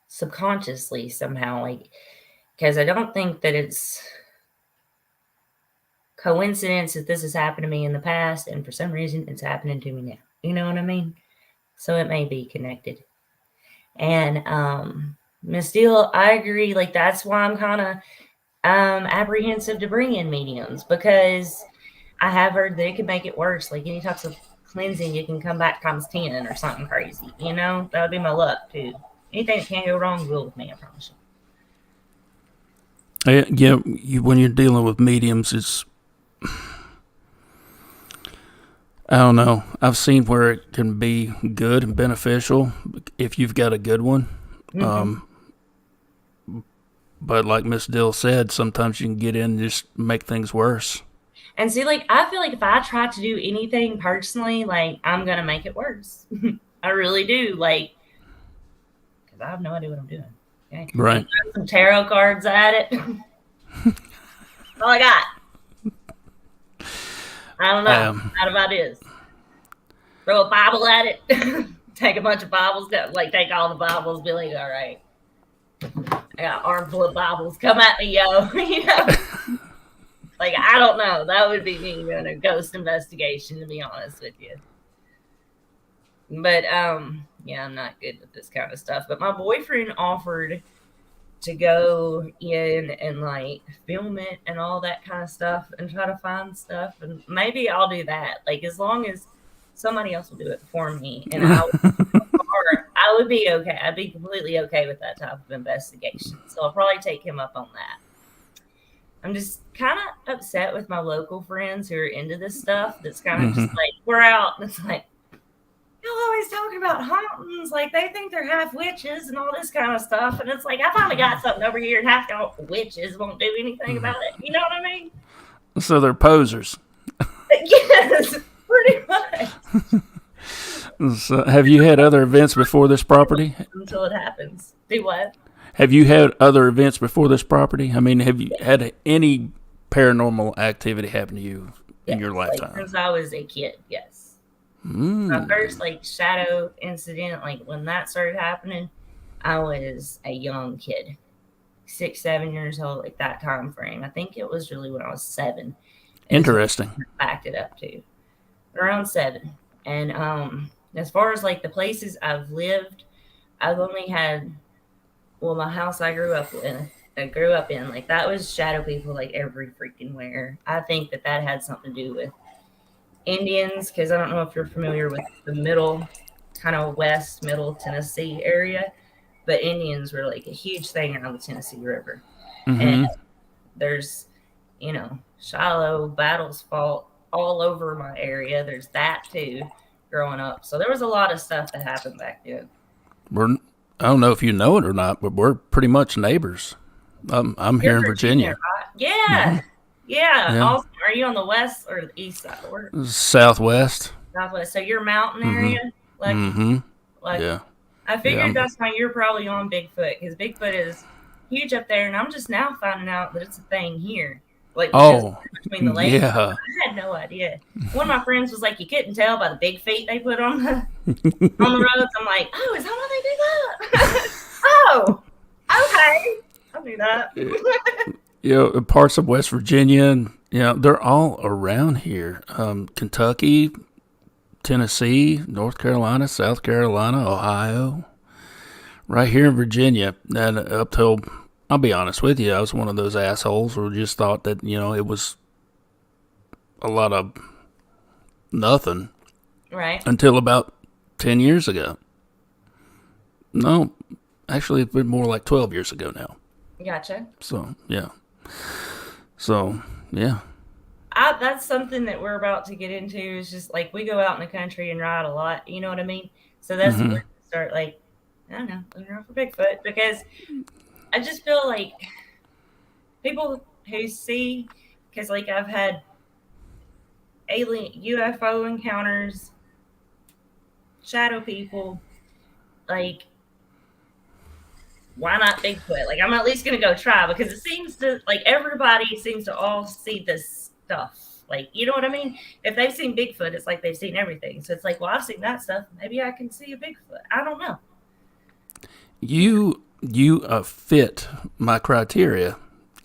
subconsciously somehow, like because I don't think that it's coincidence that this has happened to me in the past, and for some reason it's happening to me now. You know what I mean? So it may be connected. And Miss Steele, I agree. Like, that's why I'm kind of apprehensive to bring in mediums, because I have heard that it could make it worse. Like, any types of cleansing, it can come back times 10 or something crazy. You know, that would be my luck too. Anything that can go wrong will with me, I promise you. Yeah, when you're dealing with mediums, I don't know. I've seen where it can be good and beneficial if you've got a good one. Mm-hmm. But like Miss Dill said, sometimes you can get in and just make things worse. And see, like, I feel like if I try to do anything personally, like, I'm going to make it worse. I really do. Like, because I have no idea what I'm doing. Okay. Right. Some tarot cards at it. That's all I got. I don't know. Not about is. Throw a Bible at it. Take a bunch of Bibles. Like, take all the Bibles. Be like, all right. I got an armful of Bibles. Come at me, yo. You know? Like, I don't know. That would be me doing a ghost investigation, to be honest with you. But, yeah, I'm not good with this kind of stuff. But my boyfriend offered to go in and, like, film it and all that kind of stuff and try to find stuff. And maybe I'll do that. Like, as long as somebody else will do it for me. And I would be okay. I'd be completely okay with that type of investigation. So I'll probably take him up on that. I'm just kind of upset with my local friends who are into this stuff. That's kind of just like, we're out. And it's like, y'all always talking about hauntings. Like, they think they're half witches and all this kind of stuff. And it's like, I finally got something over here, and half y'all witches won't do anything about it. You know what I mean? So they're posers. Yes, pretty much. So have you had other events before this property? Until it happens. Do what? Have you had other events before this property? I mean, have you had any paranormal activity happen to you in your lifetime? Since I was a kid, yes. My first, like, shadow incident, like, when that started happening, I was a young kid. 6, 7 years old, like, that time frame. I think it was really when I was 7. Interesting. Backed it up to around 7. And as far as, like, the places I've lived, I've only had, well, my house I grew up in, like, that was shadow people, like, every freaking where. I think that had something to do with Indians, because I don't know if you're familiar with the middle, kind of west, middle Tennessee area, but Indians were, like, a huge thing around the Tennessee River. And there's, you know, Shiloh, battles fought all over my area. There's that, too, growing up. So there was a lot of stuff that happened back then. I don't know if you know it or not, but we're pretty much neighbors. I'm here in Virginia. Right? Yeah. Yeah. Also, are you on the west or the east side? Southwest. Southwest. So you're mountain area? Like, yeah. I figured that's why you're probably on Bigfoot, because Bigfoot is huge up there, and I'm just now finding out that it's a thing here. Like, between the lakes. Yeah. I had no idea. One of my friends was like, you couldn't tell by the big feet they put on the roads. I'm like, oh, is that why they do that? Oh, okay. I'll do that. You know, parts of West Virginia, and, you know, they're all around here. Kentucky, Tennessee, North Carolina, South Carolina, Ohio, right here in Virginia. And up till, I'll be honest with you, I was one of those assholes who just thought that, you know, it was a lot of nothing. Right. Until about 10 years ago. No, actually, it's been more like 12 years ago now. Gotcha. So, yeah. That's something that we're about to get into. Is just like, we go out in the country and ride a lot. You know what I mean? So that's where we start, like, I don't know, looking around for Bigfoot, because I just feel like people who see, because, like, I've had alien UFO encounters, shadow people, like, why not Bigfoot? Like, I'm at least going to go try, because it seems to, like, everybody seems to all see this stuff. Like, you know what I mean? If they've seen Bigfoot, it's like they've seen everything. So it's like, well, I've seen that stuff. Maybe I can see a Bigfoot. I don't know. You fit my criteria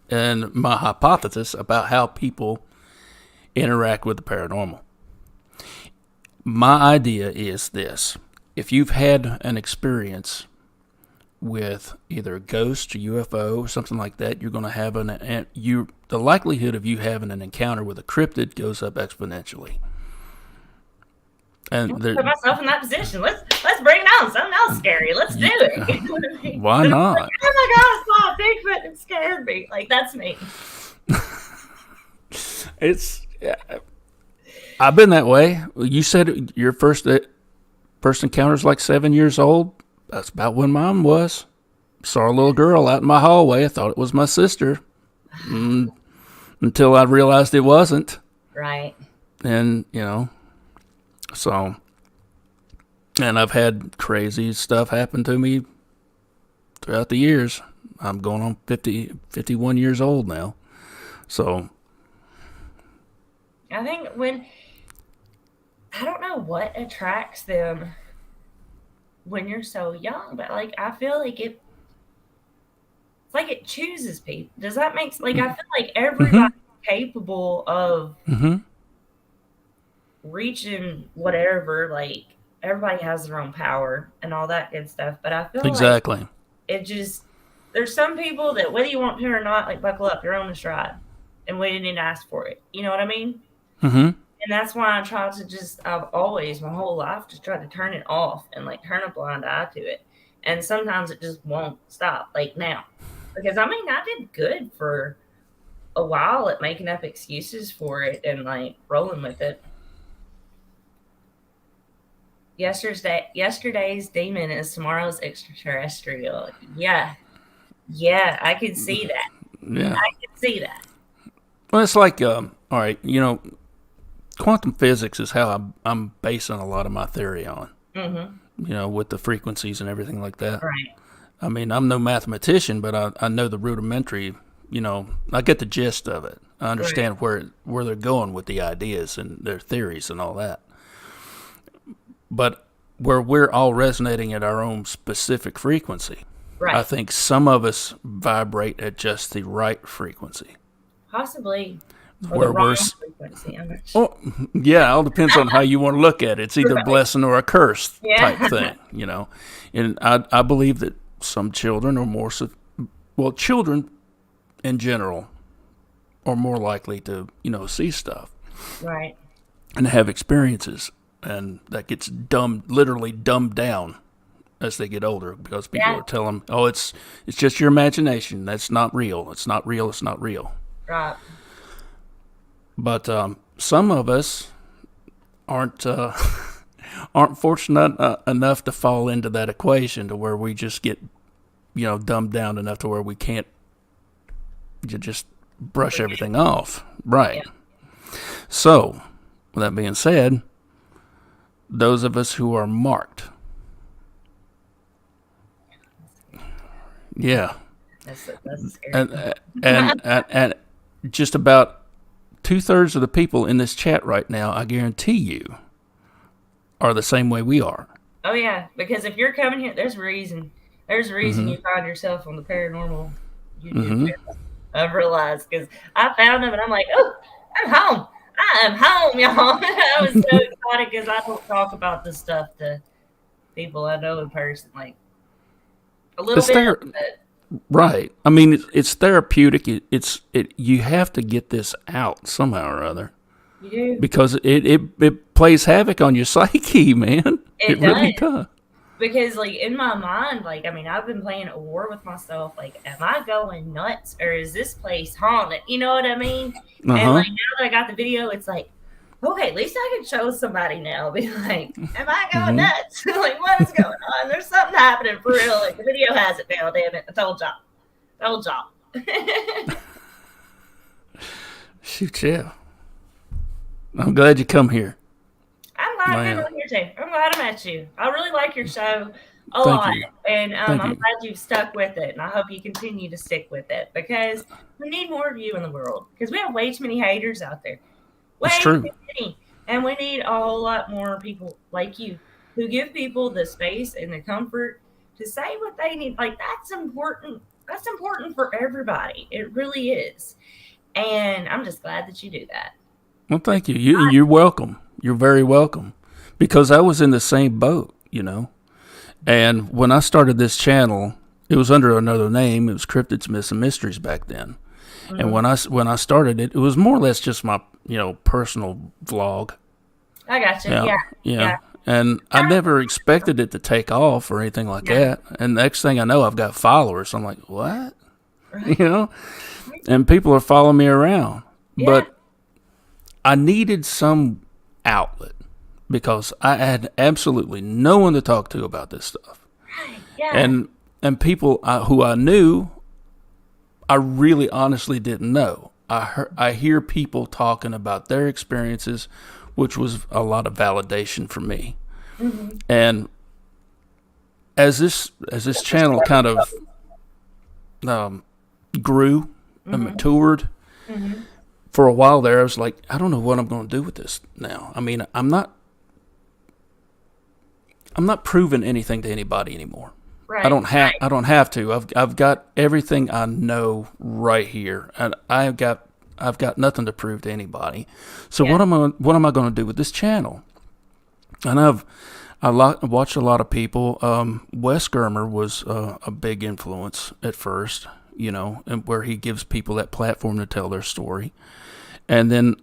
and my hypothesis about how people interact with the paranormal. My idea is this. If you've had an experience with either a ghost, a UFO, or something like that, you're going to have the likelihood of you having an encounter with a cryptid goes up exponentially. And put myself in that position. Let's bring it on. Something else scary. Let's do it. Why not? Like, oh my God, I saw a Bigfoot. It scared me. Like, that's me. I've been that way. You said your first encounter is like 7 years old. That's about when mine was. Saw a little girl out in my hallway. I thought it was my sister. Until I realized it wasn't. Right. And, so, and I've had crazy stuff happen to me throughout the years. I'm going on 51 years old now. So, I think I don't know what attracts them when you're so young, but like, I feel like it's like it chooses people. Does that make sense? Like, I feel like everybody's capable of reaching whatever, like, everybody has their own power and all that good stuff, but I feel exactly. Like it just, there's some people that whether you want to or not, like, buckle up, you're on this ride, and we didn't ask for it. You know what I mean? And that's why I try to I've always, my whole life, just tried to turn it off and, like, turn a blind eye to it. And sometimes it just won't stop, like now. Because, I mean, I did good for a while at making up excuses for it and, like, rolling with it. Yesterday's demon is tomorrow's extraterrestrial. Yeah, I can see that. Yeah, I can see that. Well, it's like, all right, quantum physics is how I'm basing a lot of my theory on. With the frequencies and everything like that. Right. I mean, I'm no mathematician, but I know the rudimentary. I get the gist of it. I understand where they're going with the ideas and their theories and all that. But where we're all resonating at our own specific frequency, I think some of us vibrate at just the right frequency. Possibly. Where we're frequency. It all depends on how you want to look at it. It's either a blessing or a curse type thing, And I believe that some children are children in general are more likely to, see stuff. Right. And have experiences. And that gets literally dumbed down as they get older because people are telling them, oh, it's just your imagination. That's not real. It's not real. It's not real. Right. But some of us aren't fortunate enough to fall into that equation to where we just get, dumbed down enough to where we can't just brush everything off. Right. Yeah. So, with that being said, those of us who are marked. Yeah. That's scary. And just about 2/3 of the people in this chat right now, I guarantee you, are the same way we are. Oh, yeah. Because if you're coming here, there's a reason. There's a reason you find yourself on the paranormal YouTube channel. I've realized because I found them and I'm like, oh, I'm home. I am home, y'all. I was so excited because I don't talk about this stuff to people I know in person. Like, a little bit. Right. I mean, it's therapeutic. You have to get this out somehow or other. You do. Because it plays havoc on your psyche, man. It really does. Because, like, in my mind, like, I mean, I've been playing a war with myself. Like, am I going nuts or is this place haunted? You know what I mean? And, like, now that I got the video, it's like, okay, at least I can show somebody now. Be like, am I going nuts? Like, what is going on? There's something happening for real. Like, the video has it now, damn it. I told y'all. Shoot, yeah. I'm glad you come here. I'm glad I'm here too. I'm glad I met you. I really like your show a lot. And I'm glad you've stuck with it. And I hope you continue to stick with it because we need more of you in the world because we have way too many haters out there. Way too many. And we need a whole lot more people like you who give people the space and the comfort to say what they need. Like, that's important. That's important for everybody. It really is. And I'm just glad that you do that. Well, thank you. You're welcome. You're very welcome. Because I was in the same boat, And when I started this channel, it was under another name. It was Cryptids, Myths, and Mysteries back then. Mm-hmm. And when I started it, it was more or less just my personal vlog. I got you. Yeah, yeah. And I never expected it to take off or anything like that. And next thing I know, I've got followers. I'm like, what? Right. And people are following me around. Yeah. But I needed some outlet because I had absolutely no one to talk to about this stuff. Right. Yeah. And people who I knew, I really honestly didn't know. I hear people talking about their experiences, which was a lot of validation for me. Mm-hmm. And as this channel kind of grew and matured, for a while there, I was like, I don't know what I'm going to do with this now. I mean, I'm not proving anything to anybody anymore. Right. I don't have to. I've got everything I know right here, and I've got nothing to prove to anybody. So what am I going to do with this channel? And I watched a lot of people. Wes Germer was a big influence at first, and where he gives people that platform to tell their story. And then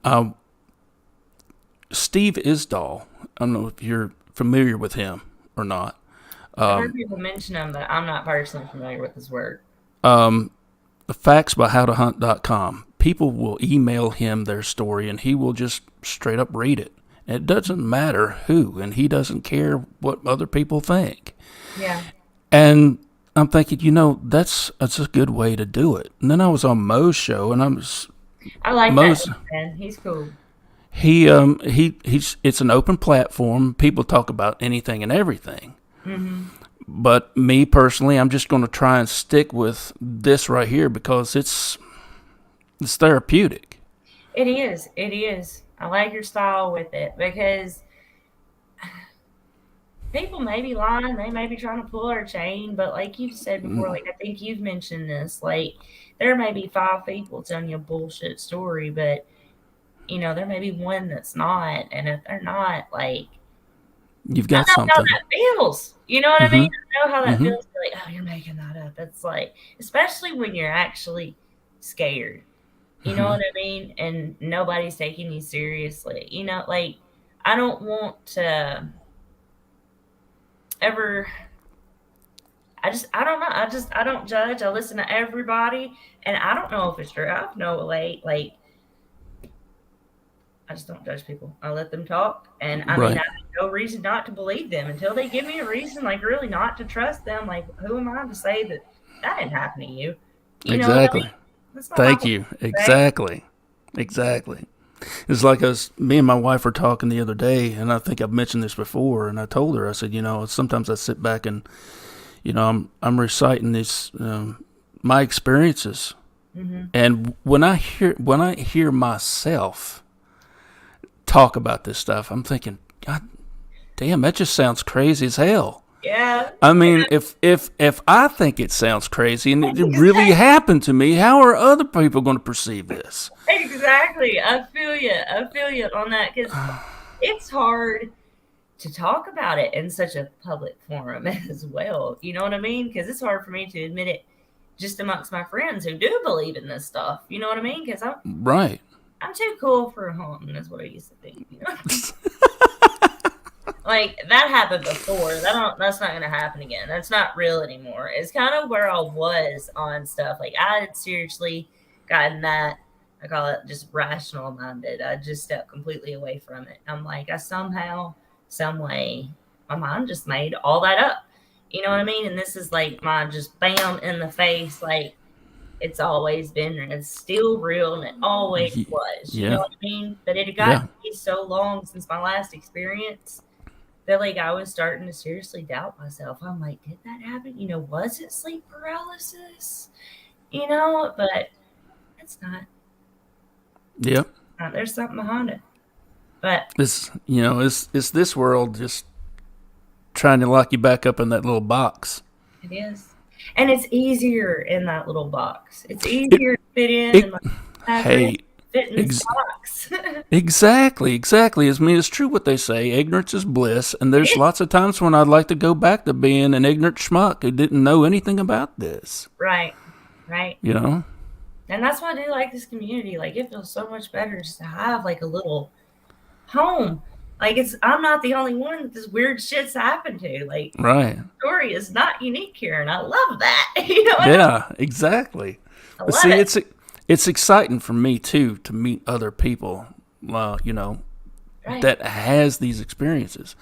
Steve Isdall. I don't know if you're familiar with him or not. I've heard people mention him, but I'm not personally familiar with his work. The factsbyhowtohunt.com. People will email him their story, and he will just straight up read it. And it doesn't matter who, and he doesn't care what other people think. Yeah. And I'm thinking, that's a good way to do it. And then I was on Mo's show, and I like that man. He's cool. He's it's an open platform. People talk about anything and everything. Mm-hmm. But me personally, I'm just going to try and stick with this right here because it's therapeutic. It is. It is. I like your style with it because people may be lying. They may be trying to pull our chain. But like you've said before, like I think you've mentioned this, like there may be 5 people telling you a bullshit story, but there may be one that's not. And if they're not, like, you've got I know something. how that feels. You know what I mean? I know how that feels. Like, oh, you're making that up. It's like, especially when you're actually scared. You know what I mean? And nobody's taking you seriously. Like, I don't want to ever. I don't know. I don't judge. I listen to everybody, and I don't know if it's true. I have no way. Like, I just don't judge people. I let them talk, and I mean, I have no reason not to believe them until they give me a reason, like really not to trust them. Like, who am I to say that didn't happen to you? Exactly. Know what I mean? Thank you. Exactly. It's like me and my wife were talking the other day, and I think I've mentioned this before, and I told her, I said, sometimes I sit back and, I'm reciting these, my experiences. Mm-hmm. And when I hear myself talk about this stuff, I'm thinking, God damn, that just sounds crazy as hell. Yeah. I mean, if I think it sounds crazy and it really happened to me, how are other people going to perceive this? Exactly. I feel you on that because it's hard to talk about it in such a public forum as well. You know what I mean? Because it's hard for me to admit it just amongst my friends who do believe in this stuff. You know what I mean? Because I'm too cool for a haunting, is what I used to think. Like, that happened before. That's not going to happen again. That's not real anymore. It's kind of where I was on stuff. Like, I had seriously gotten that, I call it just rational minded. I just stepped completely away from it. I'm like, I somehow, some way, my mind just made all that up. You know what I mean? And this is like my just bam in the face, like, it's always been, and it's still real, and it always was. You know what I mean? But it had gotten me so long since my last experience that, like, I was starting to seriously doubt myself. I'm like, did that happen? Was it sleep paralysis? But it's not. Yep. There's something behind it. But it's this world just trying to lock you back up in that little box. It is. And it's easier in that little box. It's easier to fit in. Hey, fit in socks. Exactly. It's true what they say. Ignorance is bliss. And there's lots of times when I'd like to go back to being an ignorant schmuck who didn't know anything about this. Right. You know? And that's why I do like this community. Like, it feels so much better just to have like a little home. Like, I'm not the only one that this weird shit's happened to. Like, Right. the story is not unique here, and I love that. You know what Yeah, exactly. I But love see, it. it's exciting for me too to meet other people, Right. that has these experiences.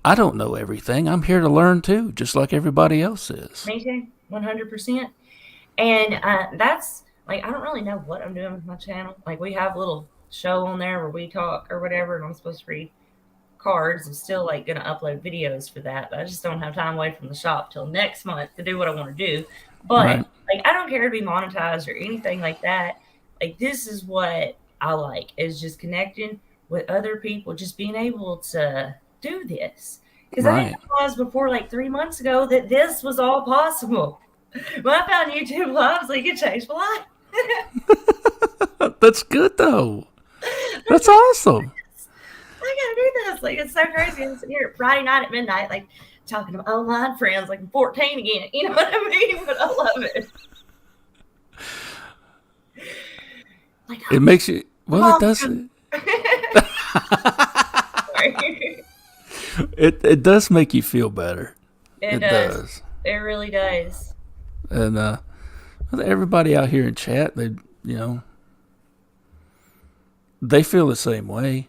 I don't know everything. I'm here to learn too, just like everybody else is. Me too, 100%. And that's like, I don't really know what I'm doing with my channel. Like, we have a little show on there where we talk or whatever, and I'm supposed to read cards. I'm still like gonna upload videos for that, but I just don't have time away from the shop till next month to do what I want to do. But Right. like, I don't care to be monetized or anything like that. Like, this is what I like, is just connecting with other people, just being able to do this. Because I didn't Right. realize before like 3 months ago that this was all possible. When I found YouTube Lives, like, it changed my life. That's good though. That's awesome. I gotta do this. Like, it's so crazy. I'm sitting here Friday night at midnight, like, talking to my online friends, like I'm 14 again. You know what I mean? But I love it. Like, It makes you, well, it does. It does make you feel better. It does. It really does. And everybody out here in chat, they feel the same way.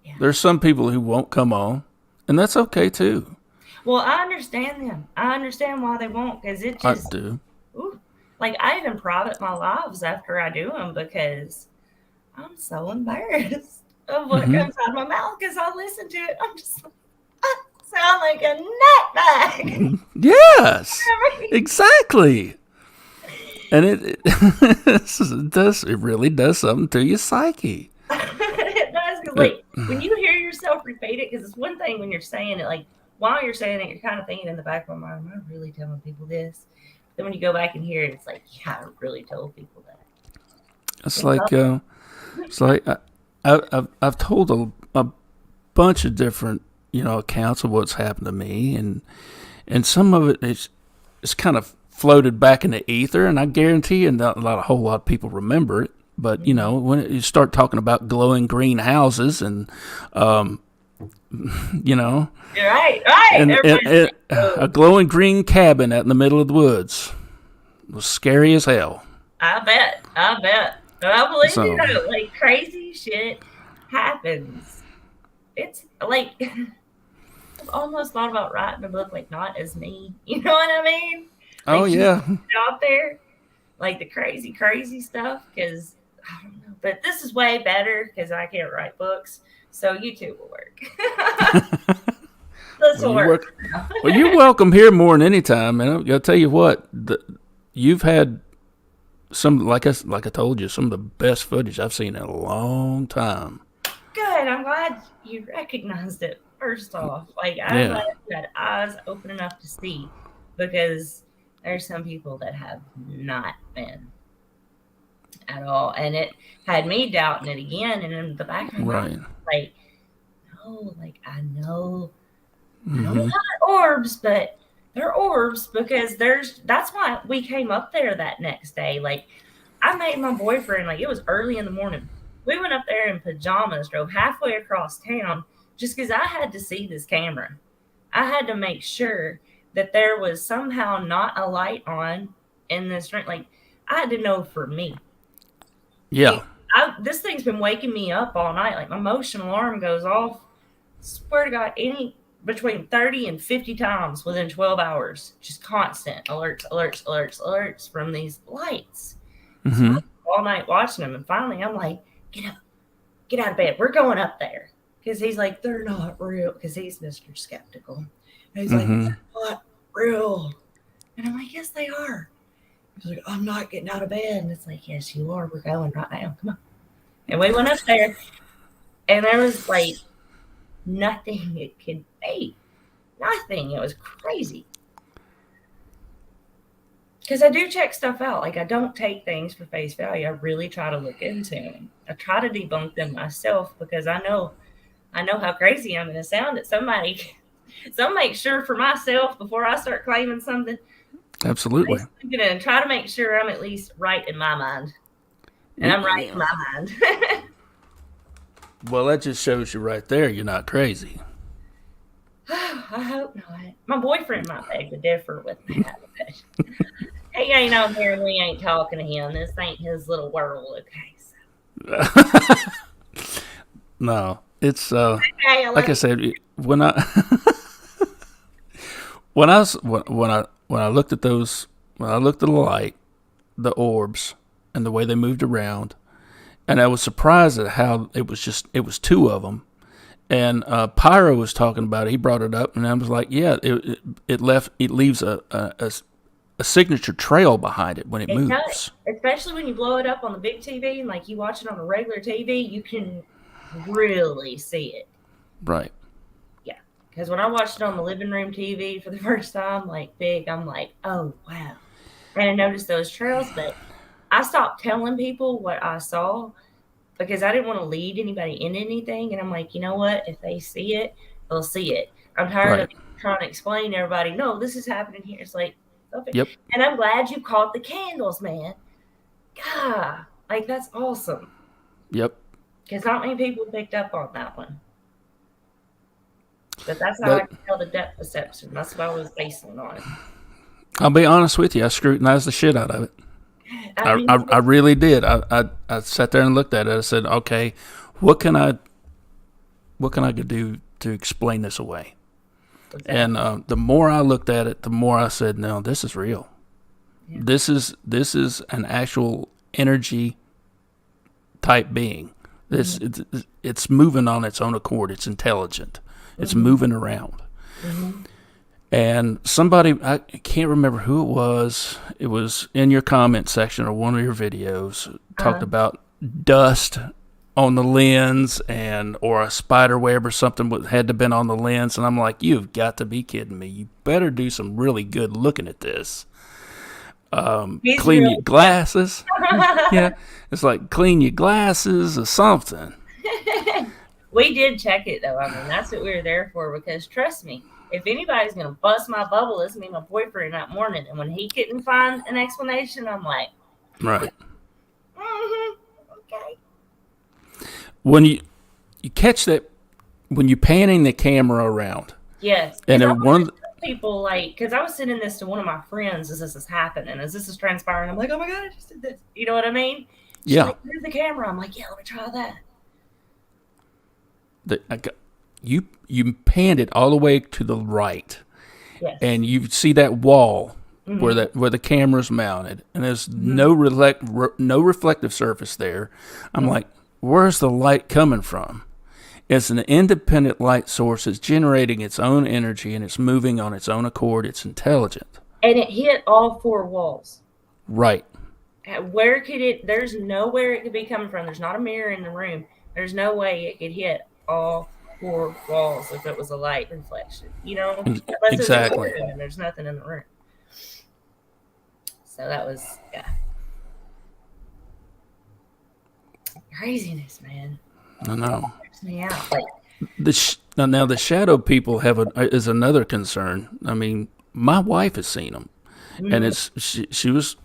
Yeah. There's some people who won't come on, and that's okay too. Well, I understand them. I understand why they won't, because it just. I do. Ooh, like, I even private my lives after I do them because I'm so embarrassed of what comes out of my mouth, because I listen to it. I'm just like, I sound like a nutbag. Yes, exactly. And it really does something to your psyche. It does, because like, when you hear yourself repeat it, because it's one thing when you're saying it, like, while you're saying it, you're kind of thinking in the back of my mind, am I really telling people this? Then when you go back and hear it, it's like, yeah, I really told people that. It's like I've told a bunch of different accounts of what's happened to me, and some of it is kind of floated back in the ether, and I guarantee you not a whole lot of people remember it. But when you start talking about glowing green houses and You're right, and a glowing green cabin out in the middle of the woods, it was scary as hell. I bet. But I believe like, crazy shit happens. It's like, I've almost thought about writing a book, like, not as me. You know what I mean? Like, Oh yeah. Out there, like, the crazy stuff. Because I don't know, but this is way better because I can't write books, so YouTube will work. This will work. Well, you're welcome here more than any time, man. I gotta tell you what, you've had some, like I told you, some of the best footage I've seen in a long time. Good. I'm glad you recognized it. First off, like, I'm glad you had eyes open enough to see, because there's some people that have not been at all, and it had me doubting it again. And in the back of my mind, like, no, like, I know not orbs, but they're orbs, because that's why we came up there that next day. Like, I made my boyfriend, like, it was early in the morning. We went up there in pajamas, drove halfway across town, just because I had to see this camera. I had to make sure that there was somehow not a light on in this room. Like, I had to know for me. Yeah. Like, this thing's been waking me up all night. Like, my motion alarm goes off, swear to God, between 30 and 50 times within 12 hours. Just constant alerts from these lights. So all night watching them, and finally I'm like, get up, get out of bed. We're going up there. Because he's like, they're not real. Because he's Mr. Skeptical. And he's like, they're not real. And I'm like, yes, they are. He's like, I'm not getting out of bed. And it's like, yes, you are. We're going right now. Come on. And we went up there, and there was like nothing it could be. Nothing. It was crazy. because I do check stuff out. Like, I don't take things for face value. I really try to look into them. I try to debunk them myself because I know how crazy I'm going to sound at somebody. So I'll make sure for myself before I start claiming something. Absolutely. I'm going to try to make sure I'm at least right in my mind. And I'm right in my mind. Well, that just shows you right there you're not crazy. I hope not. My boyfriend might beg to differ with that. He ain't on here and we ain't talking to him. This ain't his little world, okay? So. No, it's Okay, like I said, when I when I looked at those, when I looked at the light, the orbs, and the way they moved around, and I was surprised at how it was two of them. And Pyro was talking about it. He brought it up, and I was like, "Yeah, it leaves a signature trail behind it when it moves." Does. Especially when you blow it up on the big TV, and like you watch it on a regular TV, you can really see it. Right. Yeah, because when I watched it on the living room TV for the first time, like big, I'm like, "Oh wow!" And I noticed those trails, but I stopped telling people what I saw, because I didn't want to lead anybody in anything. And I'm like, you know what? If they see it, they'll see it. I'm tired of trying to explain to everybody, no, this is happening here. It's like, okay. Yep. And I'm glad you caught the candles, man. God, like, that's awesome. Yep. Because not many people picked up on that one. But that's how I can tell the depth perception. That's what I was basing on it. I'll be honest with you. I scrutinized the shit out of it. I really did. I sat there and looked at it. I said, okay, what can I do to explain this away? Exactly. And the more I looked at it, the more I said, no, this is real. Yeah. This is an actual energy type being. It's moving on its own accord. It's intelligent. It's moving around. Mm-hmm. And somebody, I can't remember who it was in your comment section or one of your videos, talked about dust on the lens or a spider web or something had to have been on the lens. And I'm like, you've got to be kidding me. You better do some really good looking at this. Clean your glasses. Yeah, it's like clean your glasses or something. We did check it, though. I mean, that's what we were there for, because trust me, if anybody's going to bust my bubble, it's me and my boyfriend that morning. And when he couldn't find an explanation, I'm like, right. Okay. When you catch that, when you're panning the camera around. Yes. And then one of the people, like, because I was sending this to one of my friends as this is happening, as this is transpiring. I'm like, oh my God, I just did this. You know what I mean? She's like, here's the camera. I'm like, yeah, let me try that. You panned it all the way to the right, yes. And you see that wall where the camera's mounted, and there's no reflective surface there. I'm like, where's the light coming from? It's an independent light source. It's generating its own energy, and it's moving on its own accord. It's intelligent. And it hit all four walls. Right. Where could it? There's nowhere it could be coming from. There's not a mirror in the room. There's no way it could hit all four walls if it was a light reflection, you know? Exactly. There's nothing in the room. So that was, yeah. Craziness, man. I know. It me out. Like, now the shadow people is another concern. I mean, my wife has seen them, and she was.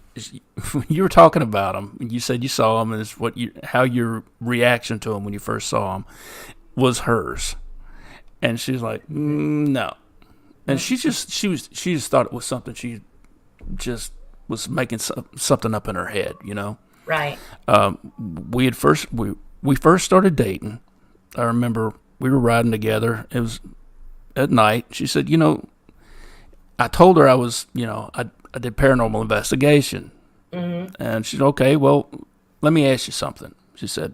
You were talking about them, and you said you saw them, and it's how your reaction to them when you first saw them was hers, and she's like, no, and she just thought it was something. She just was making something up in her head, you know. Right. We first started dating. I remember we were riding together. It was at night. She said, you know, I told her I was, you know, I did paranormal investigation. Mm-hmm. And she said, okay, well, let me ask you something. She said,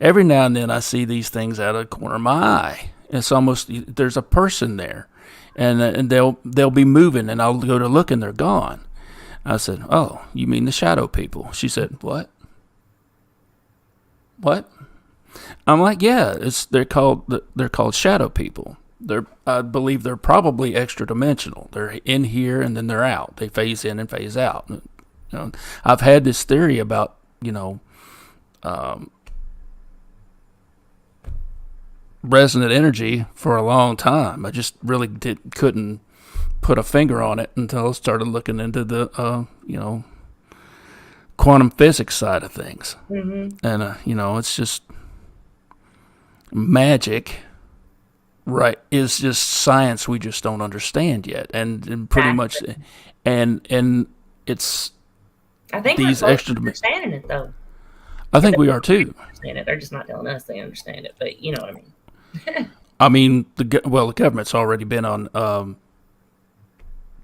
every now and then I see these things out of the corner of my eye. It's almost, there's a person there, and they'll be moving, and I'll go to look, and they're gone. I said, oh, you mean the shadow people? She said, what? I'm like, yeah, they're called shadow people. I believe they're probably extra dimensional. They're in here and then they're out. They phase in and phase out. You know, I've had this theory about, resonant energy for a long time. I just really couldn't put a finger on it until I started looking into the, quantum physics side of things. Mm-hmm. And, it's just magic, right? It's just science we just don't understand yet. And pretty much, and it's I think these we're extra understanding it, though. I think we are too. Understand it. They're just not telling us they understand it, but you know what I mean. I mean, the government's already been on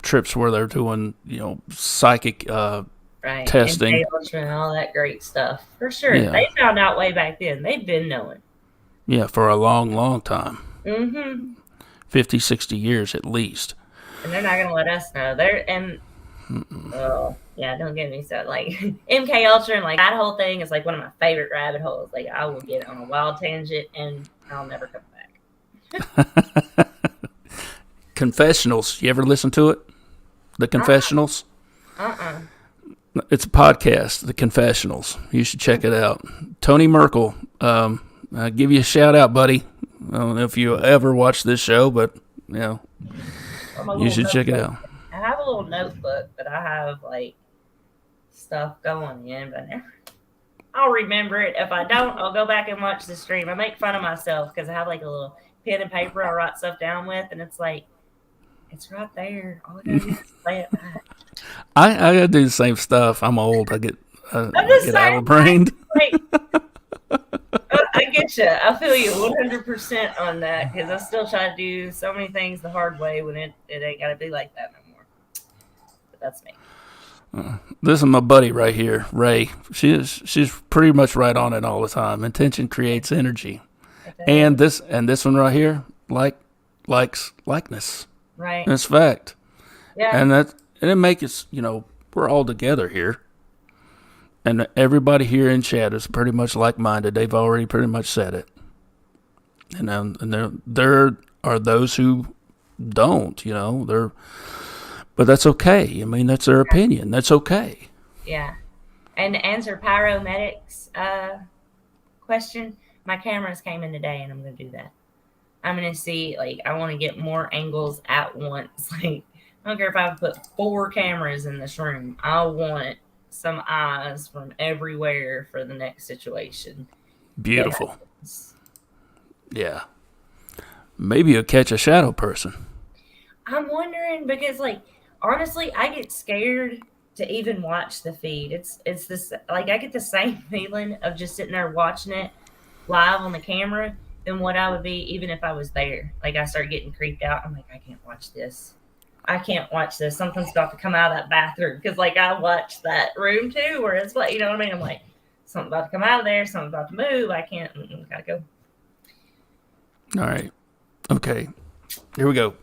trips where they're doing, psychic right. testing. And all that great stuff. For sure. Yeah. They found out way back then. They've been knowing. Yeah, for a long, long time. Mm-hmm. 50, 60 years at least. And they're not going to let us know. Yeah, don't get me started. Like, MK Ultra and, like, that whole thing is, like, one of my favorite rabbit holes. Like, I will get on a wild tangent, and I'll never come back. Confessionals. You ever listen to it? The Confessionals? Uh-uh. It's a podcast, The Confessionals. You should check it out. Tony Merkel, I'll give you a shout out, buddy. I don't know if you ever watch this show, but, you should check it out. I have a little notebook that I have, like, stuff going in, but I'll remember it. If I don't, I'll go back and watch the stream. I make fun of myself because I have, like, a little pen and paper I write stuff down with, and it's like, it's right there. All I gotta do is play it back. I gotta do the same stuff. I'm old. I get apple-brained. I get you. I feel you 100% on that because I still try to do so many things the hard way when it ain't got to be like that no more. But that's me. This is my buddy right here, Ray. She's pretty much right on it all the time. Intention creates energy, and this one right here, likes likeness. Right. That's fact. Yeah. And it makes us, we're all together here. And everybody here in chat is pretty much like-minded. They've already pretty much said it. And there are those who don't, but that's okay. I mean, that's their opinion. That's okay. Yeah. And to answer Pyromedic's question, my cameras came in today, and I'm going to do that. I'm going to see, like, I want to get more angles at once. Like, I don't care if I put 4 cameras in this room. I want some eyes from everywhere for the next situation. Beautiful. Yeah. Maybe you'll catch a shadow person. I'm wondering because, like, honestly, I get scared to even watch the feed. It's this, like, I get the same feeling of just sitting there watching it live on the camera than what I would be even if I was there. Like, I start getting creeped out. I'm like, I can't watch this. I can't watch this. Something's about to come out of that bathroom. Because, like, I watched that room, too, where it's like, you know what I mean? I'm like, something about to come out of there. Something about to move. I can't. Gotta go. All right. Okay. Here we go.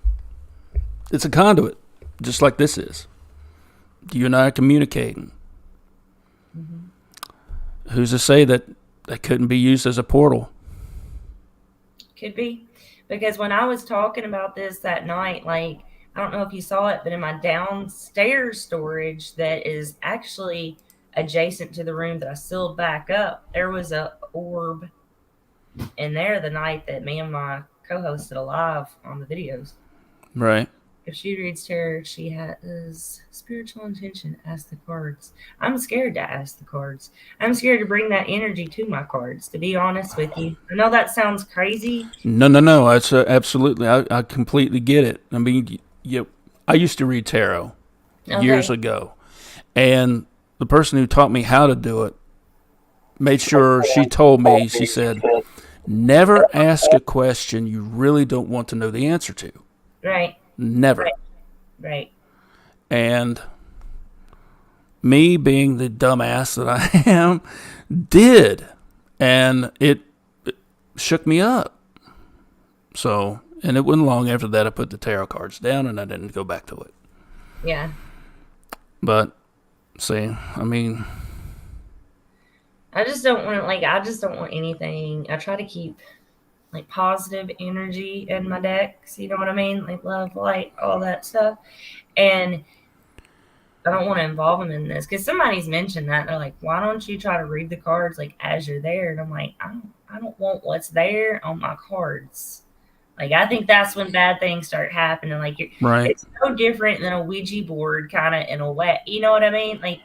It's a conduit, just like this is. You and I are communicating. Mm-hmm. Who's to say that couldn't be used as a portal? Could be. Because when I was talking about this that night, like, I don't know if you saw it, but in my downstairs storage that is actually adjacent to the room that I sealed back up, there was a orb in there the night that me and my co-host did a live on the videos. Right. If she reads tarot, she has spiritual intention. Ask the cards. I'm scared to ask the cards. I'm scared to bring that energy to my cards, to be honest with you. I know that sounds crazy. No. That's absolutely. I completely get it. I mean, I used to read tarot years ago, and the person who taught me how to do it made sure she told me, she said, never ask a question you really don't want to know the answer to. Right. Never. Right. And me being the dumbass that I am, did. And it shook me up. So, and it wasn't long after that I put the tarot cards down and I didn't go back to it. Yeah. But, see, I mean, I just don't want anything. I try to keep like positive energy in my decks. You know what I mean? Like love, light, all that stuff. And I don't want to involve them in this because somebody's mentioned that. They're like, why don't you try to read the cards like as you're there? And I'm like, I don't want what's there on my cards. Like, I think that's when bad things start happening. Like, Right. it's no different than a Ouija board, kind of in a way. You know what I mean? Like,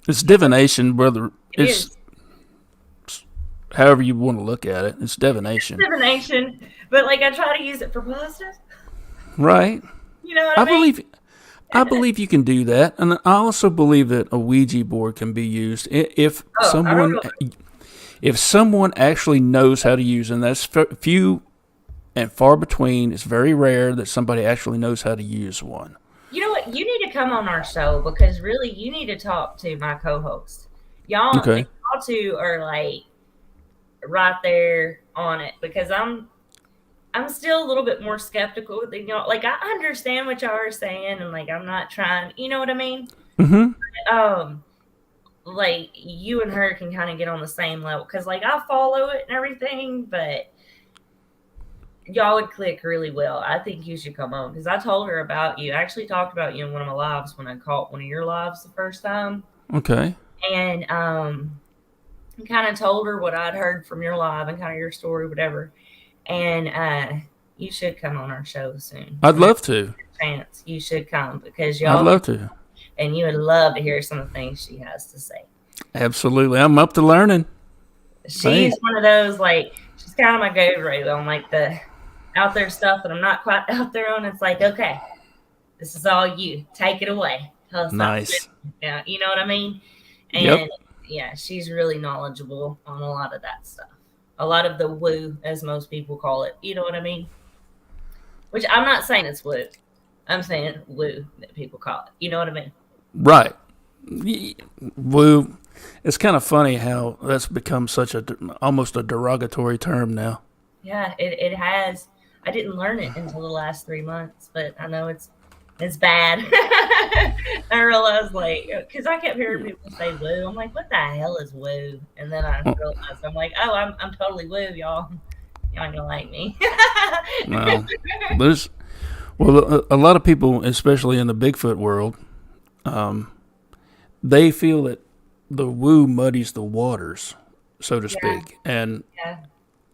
It's divination, whether it is however you want to look at it. It's divination. divination, but like I try to use it for positive. Right. You know what I mean? I believe you can do that, and I also believe that a Ouija board can be used if someone actually knows how to use it. And that's few and far between. It's very rare that somebody actually knows how to use one. You know what? You need to come on our show because really, you need to talk to my co-host. Y'all, Okay. y'all two are like right there on it because I'm still a little bit more skeptical than y'all. Like, I understand what y'all are saying, and like I'm not trying. You know what I mean? Mm-hmm. Like you and her can kind of get on the same level because like I follow it and everything, but y'all would click really well. I think you should come on because I told her about you. I actually talked about you in one of my lives when I caught one of your lives the first time. Okay. And kind of told her what I'd heard from your live and kind of your story, whatever. And you should come on our show soon. I'd love to. Chance, you should come because I'd y'all love to. and you would love to hear some of the things she has to say. Absolutely. I'm up to learning. She's one of those, like, she's kind of my guru on like the out there stuff that I'm not quite out there on. It's like, okay, this is all you. Take it away. Tell us Nice. Yeah, you know what I mean? And Yep. yeah, she's really knowledgeable on a lot of that stuff. A lot of the woo, as most people call it. You know what I mean? Which I'm not saying it's woo. I'm saying woo that people call it. You know what I mean? Right. Woo. It's kind of funny how that's become such almost a derogatory term now. Yeah, it has. I didn't learn it until the last 3 months, but I know it's bad. I realized, like, because I kept hearing people say woo. I'm like, what the hell is woo? And then I realized, I'm like, oh, I'm totally woo, y'all. Y'all ain't gonna like me. No. A lot of people, especially in the Bigfoot world, they feel that the woo muddies the waters, so to speak. And Yeah.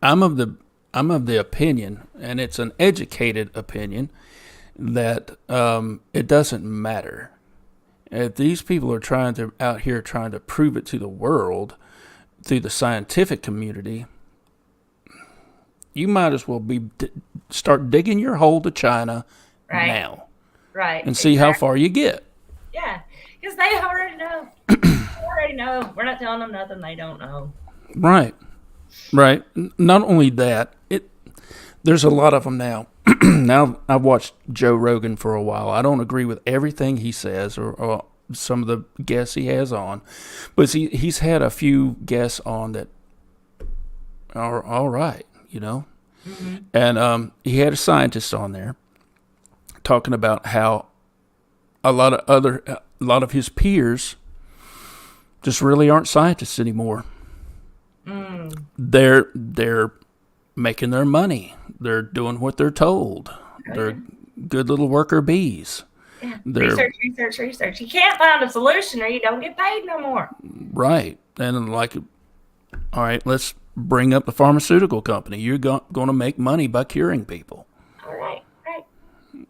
I'm of the opinion, and it's an educated opinion, that it doesn't matter. If these people are out here trying to prove it to the world through the scientific community, you might as well start digging your hole to China now, Right. and see how far you get. Yeah, because they already know. They already know. We're not telling them nothing they don't know. Right. Not only that, there's a lot of them now. Now, I've watched Joe Rogan for a while. I don't agree with everything he says or some of the guests he has on, but he's had a few guests on that are all right, you know. Mm-hmm. And he had a scientist on there talking about how a lot of his peers just really aren't scientists anymore. They're making their money. They're doing what they're told. They're good little worker bees. Yeah. Research. You can't find a solution or you don't get paid no more. Right. And like, all right, let's bring up the pharmaceutical company. You're going to make money by curing people. All right.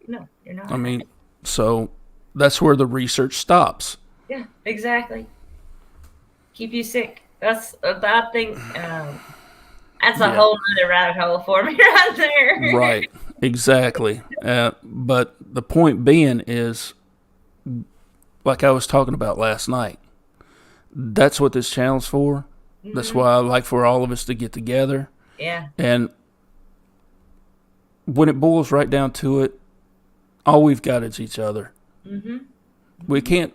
No, you're not. I mean, so that's where the research stops. Yeah, exactly. Keep you sick. That's a bad thing. That's a whole other rabbit hole for me right there. Right, exactly. But the point being is, like I was talking about last night, that's what this channel's for. Mm-hmm. That's why I like for all of us to get together. Yeah. And when it boils right down to it, all we've got is each other. Mm-hmm. We can't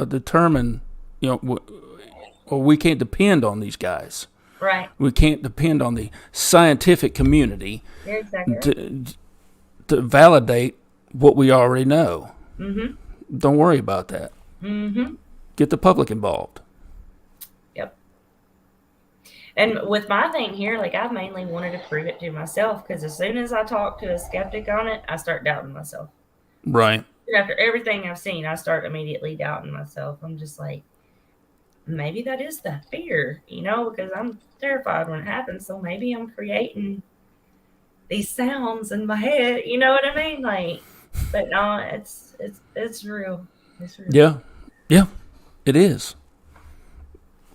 determine, or we can't depend on these guys. Right. We can't depend on the scientific community to validate what we already know. Mm-hmm. Don't worry about that. Mm-hmm. Get the public involved. Yep. And with my thing here, like I've mainly wanted to prove it to myself because as soon as I talk to a skeptic on it, I start doubting myself. Right. After everything I've seen, I start immediately doubting myself. I'm just like, maybe that is that fear, because I'm terrified when it happens. So maybe I'm creating these sounds in my head. You know what I mean? Like, but no, it's real. It's real. Yeah. Yeah. It is.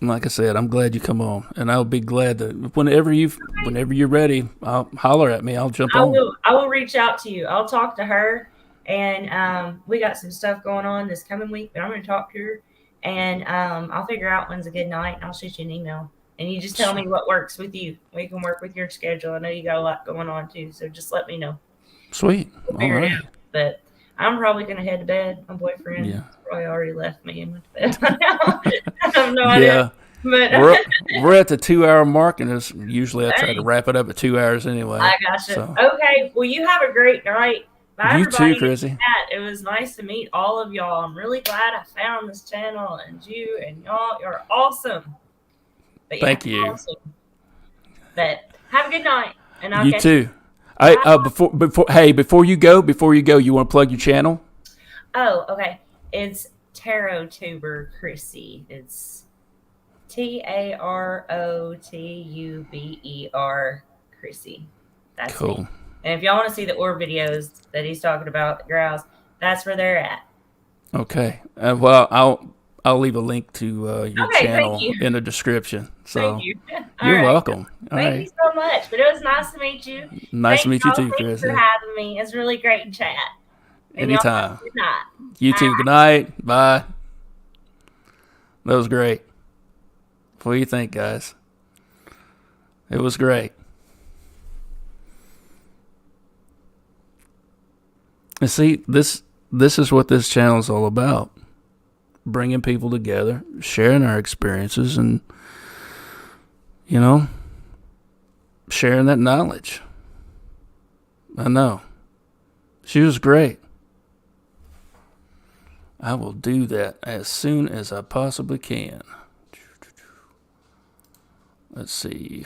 Like I said, I'm glad you come on, and I'll be glad that whenever you're ready, I'll holler at me. I'll jump I on. will. I will reach out to you. I'll talk to her, and we got some stuff going on this coming week. But I'm going to talk to her, and I'll figure out when's a good night, and I'll shoot you an email. And you just tell me what works with you. We can work with your schedule. I know you got a lot going on too, so just let me know. Sweet. We'll All figure it right. out. But I'm probably going to head to bed. My boyfriend Yeah. probably already left me and went to bed by now. I have no idea. Yeah. But We're at the 2 hour mark, and it's usually I try to dang, wrap it up at 2 hours I anyway. gotcha. So Okay. Well, you have a great night. Bye, you too, everybody. Chrissy. It was nice to meet all of y'all. I'm really glad I found this channel and you and y'all. You're awesome. But yeah, Thank you. awesome. But have a good night, and I'll You catch you. too. I Bye. before you go, you want to plug your channel? Oh, okay. It's Tarotuber Krissi. It's Tarotuber Krissi. That's me. Cool. And if y'all want to see the orb videos that he's talking about, the growls, that's where they're at. Okay. Well, I'll leave a link to your Okay, thank channel you. in the description. Thank So you. you're All right. welcome. All Thank you right. so much. But it was nice to meet you. Nice to Thank meet you y'all. too, Thanks for Chrissy. having me. It's really great to chat. And y'all have Anytime. a good night. You too. Good night. Bye. That was great. What do you think, guys? It was great. And see, this is what this channel is all about. Bringing people together, sharing our experiences, and, sharing that knowledge. I know. She was great. I will do that as soon as I possibly can. Let's see.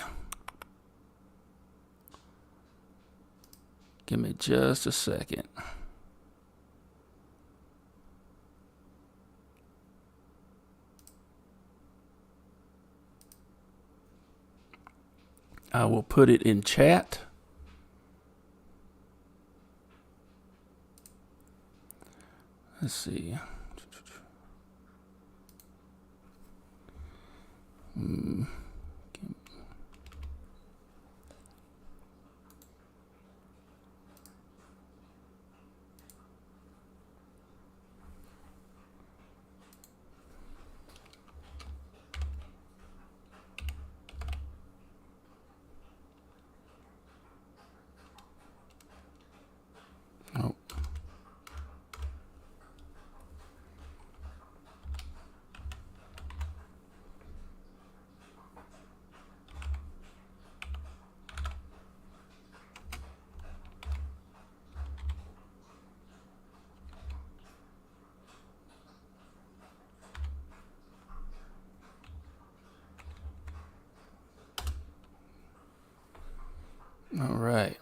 Give me just a second. I will put it in chat. Let's see. Oh. All right.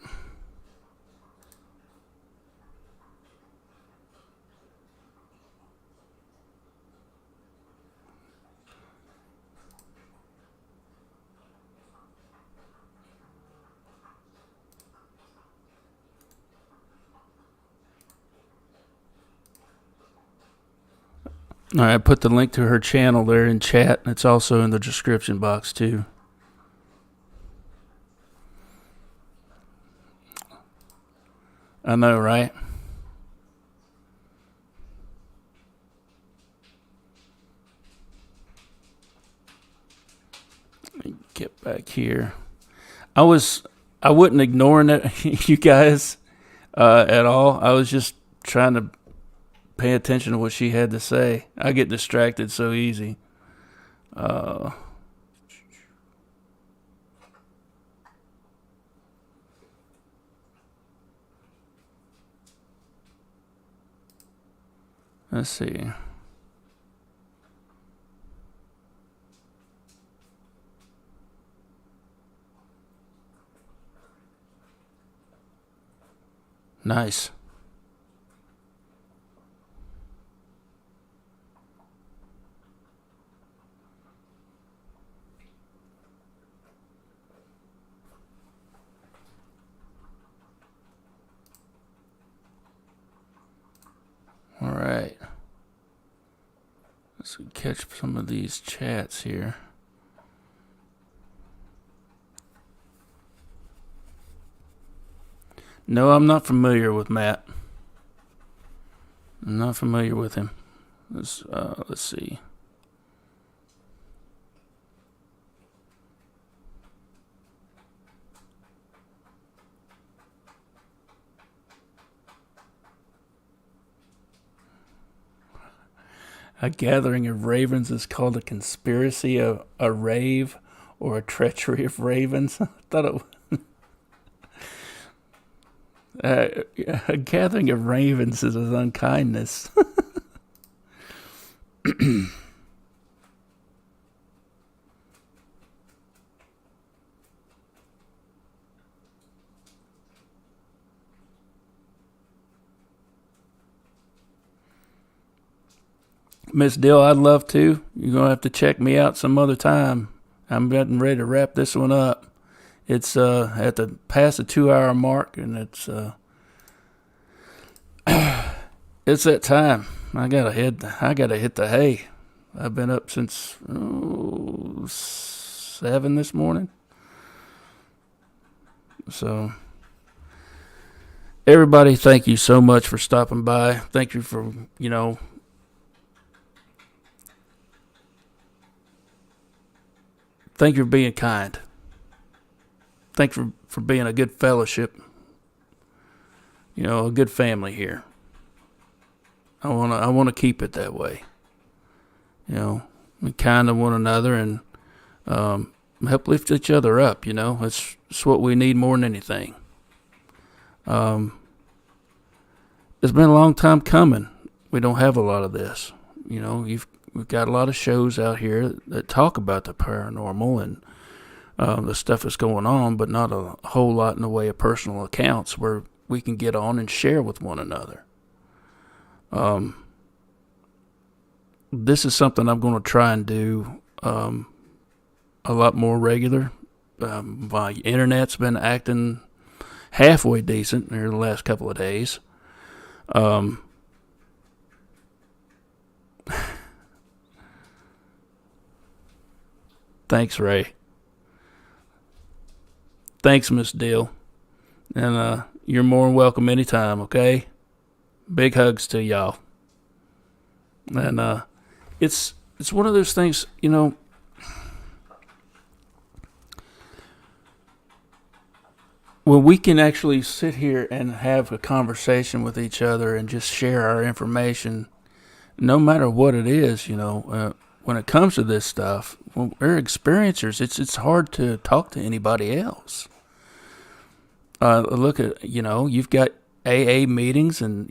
All right, I put the link to her channel there in chat. It's also in the description box, too. I know, right? Let me get back here. I wasn't ignoring it, you guys, at all. I was just trying to pay attention to what she had to say. I get distracted so easy. Let's see. Nice. All right. Let's catch some of these chats here. No, I'm not familiar with Matt. I'm not familiar with him. Let's see. A gathering of ravens is called a conspiracy, a rave, or a treachery of ravens. I thought it. A gathering of ravens is an unkindness. Miss Dill, I'd love to. You're going to have to check me out some other time. I'm getting ready to wrap this one up. It's at the past the 2 hour mark, and it's that time. I gotta hit the hay. I've been up since 7 this morning. So everybody, thank you so much for stopping by. Thank you for, thank you for being kind. Thanks for being a good fellowship. A good family here. I wanna keep it that way. Be kind to one another and help lift each other up. It's what we need more than anything. It's been a long time coming. We don't have a lot of this. We've got a lot of shows out here that talk about the paranormal and the stuff that's going on, but not a whole lot in the way of personal accounts where we can get on and share with one another. This is something I'm going to try and do a lot more regular. My internet's been acting halfway decent here the last couple of days. Thanks, Ray. Thanks, Miss Dill. And you're more than welcome anytime, okay? Big hugs to y'all. And it's one of those things, when we can actually sit here and have a conversation with each other and just share our information, no matter what it is, when it comes to this stuff, when we're experiencers, it's hard to talk to anybody else. Look at, you've got AA meetings and,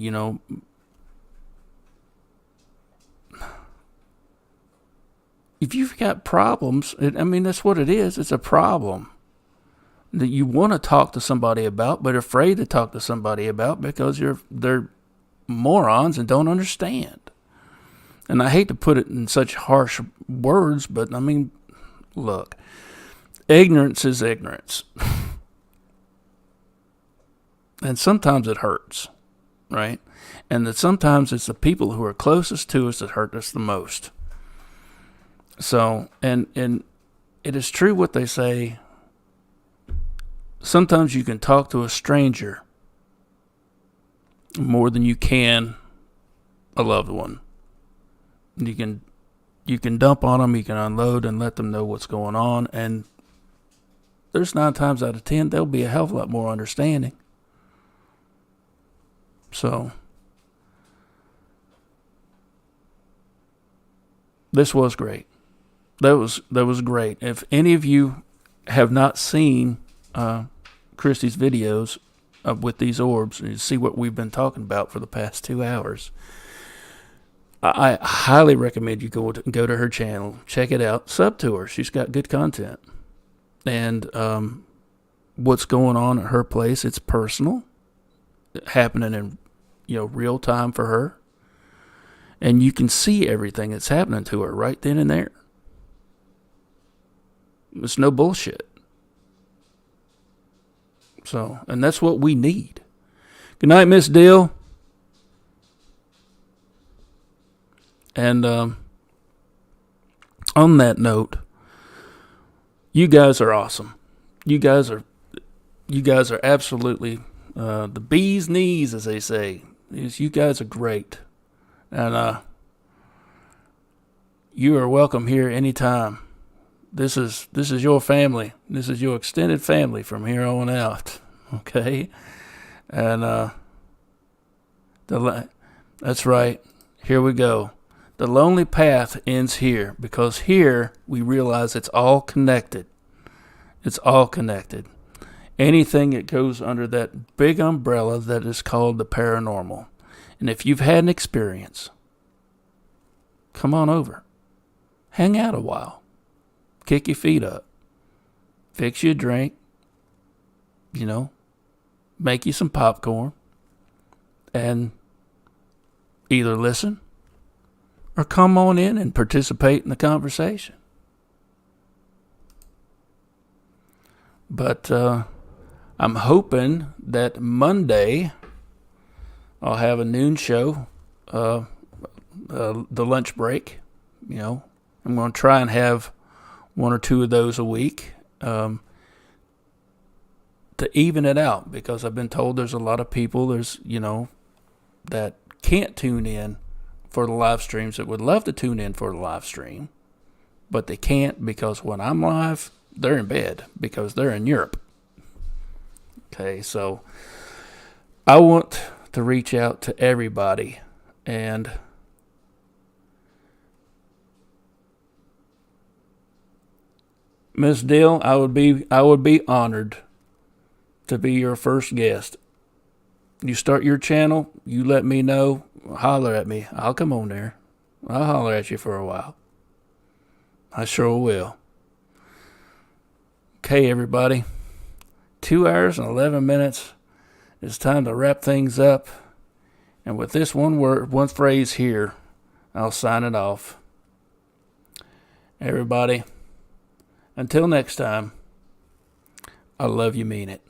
if you've got problems, that's what it is. It's a problem that you want to talk to somebody about, but afraid to talk to somebody about because they're morons and don't understand. And I hate to put it in such harsh words, but look, ignorance is ignorance. And sometimes it hurts, right? And that sometimes it's the people who are closest to us that hurt us the most. So, and it is true what they say. Sometimes you can talk to a stranger more than you can a loved one. You can dump on them, you can unload and let them know what's going on, and there's 9 times out of 10 there'll be a hell of a lot more understanding. So this was great. That was great. If any of you have not seen Krissi's videos with these orbs, and you see what we've been talking about for the past 2 hours, I highly recommend you go to her channel, check it out, sub to her. She's got good content. And what's going on at her place, it's personal. happening in, real time for her. And you can see everything that's happening to her right then and there. It's no bullshit. So, and that's what we need. Good night, Miss Dill. And on that note, you guys are awesome. You guys are absolutely the bee's knees, as they say. You guys are great. And you are welcome here anytime. This is your family. This is your extended family from here on out. Okay? And that's right. Here we go. The lonely path ends here, because here we realize it's all connected. It's all connected. Anything that goes under that big umbrella that is called the paranormal. And if you've had an experience, come on over. Hang out a while. Kick your feet up. Fix you a drink. Make you some popcorn. And either listen or come on in and participate in the conversation. But I'm hoping that Monday I'll have a noon show, the lunch break. I'm going to try and have one or two of those a week to even it out, because I've been told there's a lot of people that can't tune in for the live streams that would love to tune in for the live stream, but they can't because when I'm live, they're in bed because they're in Europe. Okay, so I want to reach out to everybody, and Miss Dill, I would be honored to be your first guest. You start your channel, you let me know, holler at me. I'll come on there. I'll holler at you for a while. I sure will. Okay, everybody. 2 hours and 11 minutes. It's time to wrap things up. And with this one phrase here, I'll sign it off. Everybody, until next time, I love you, mean it.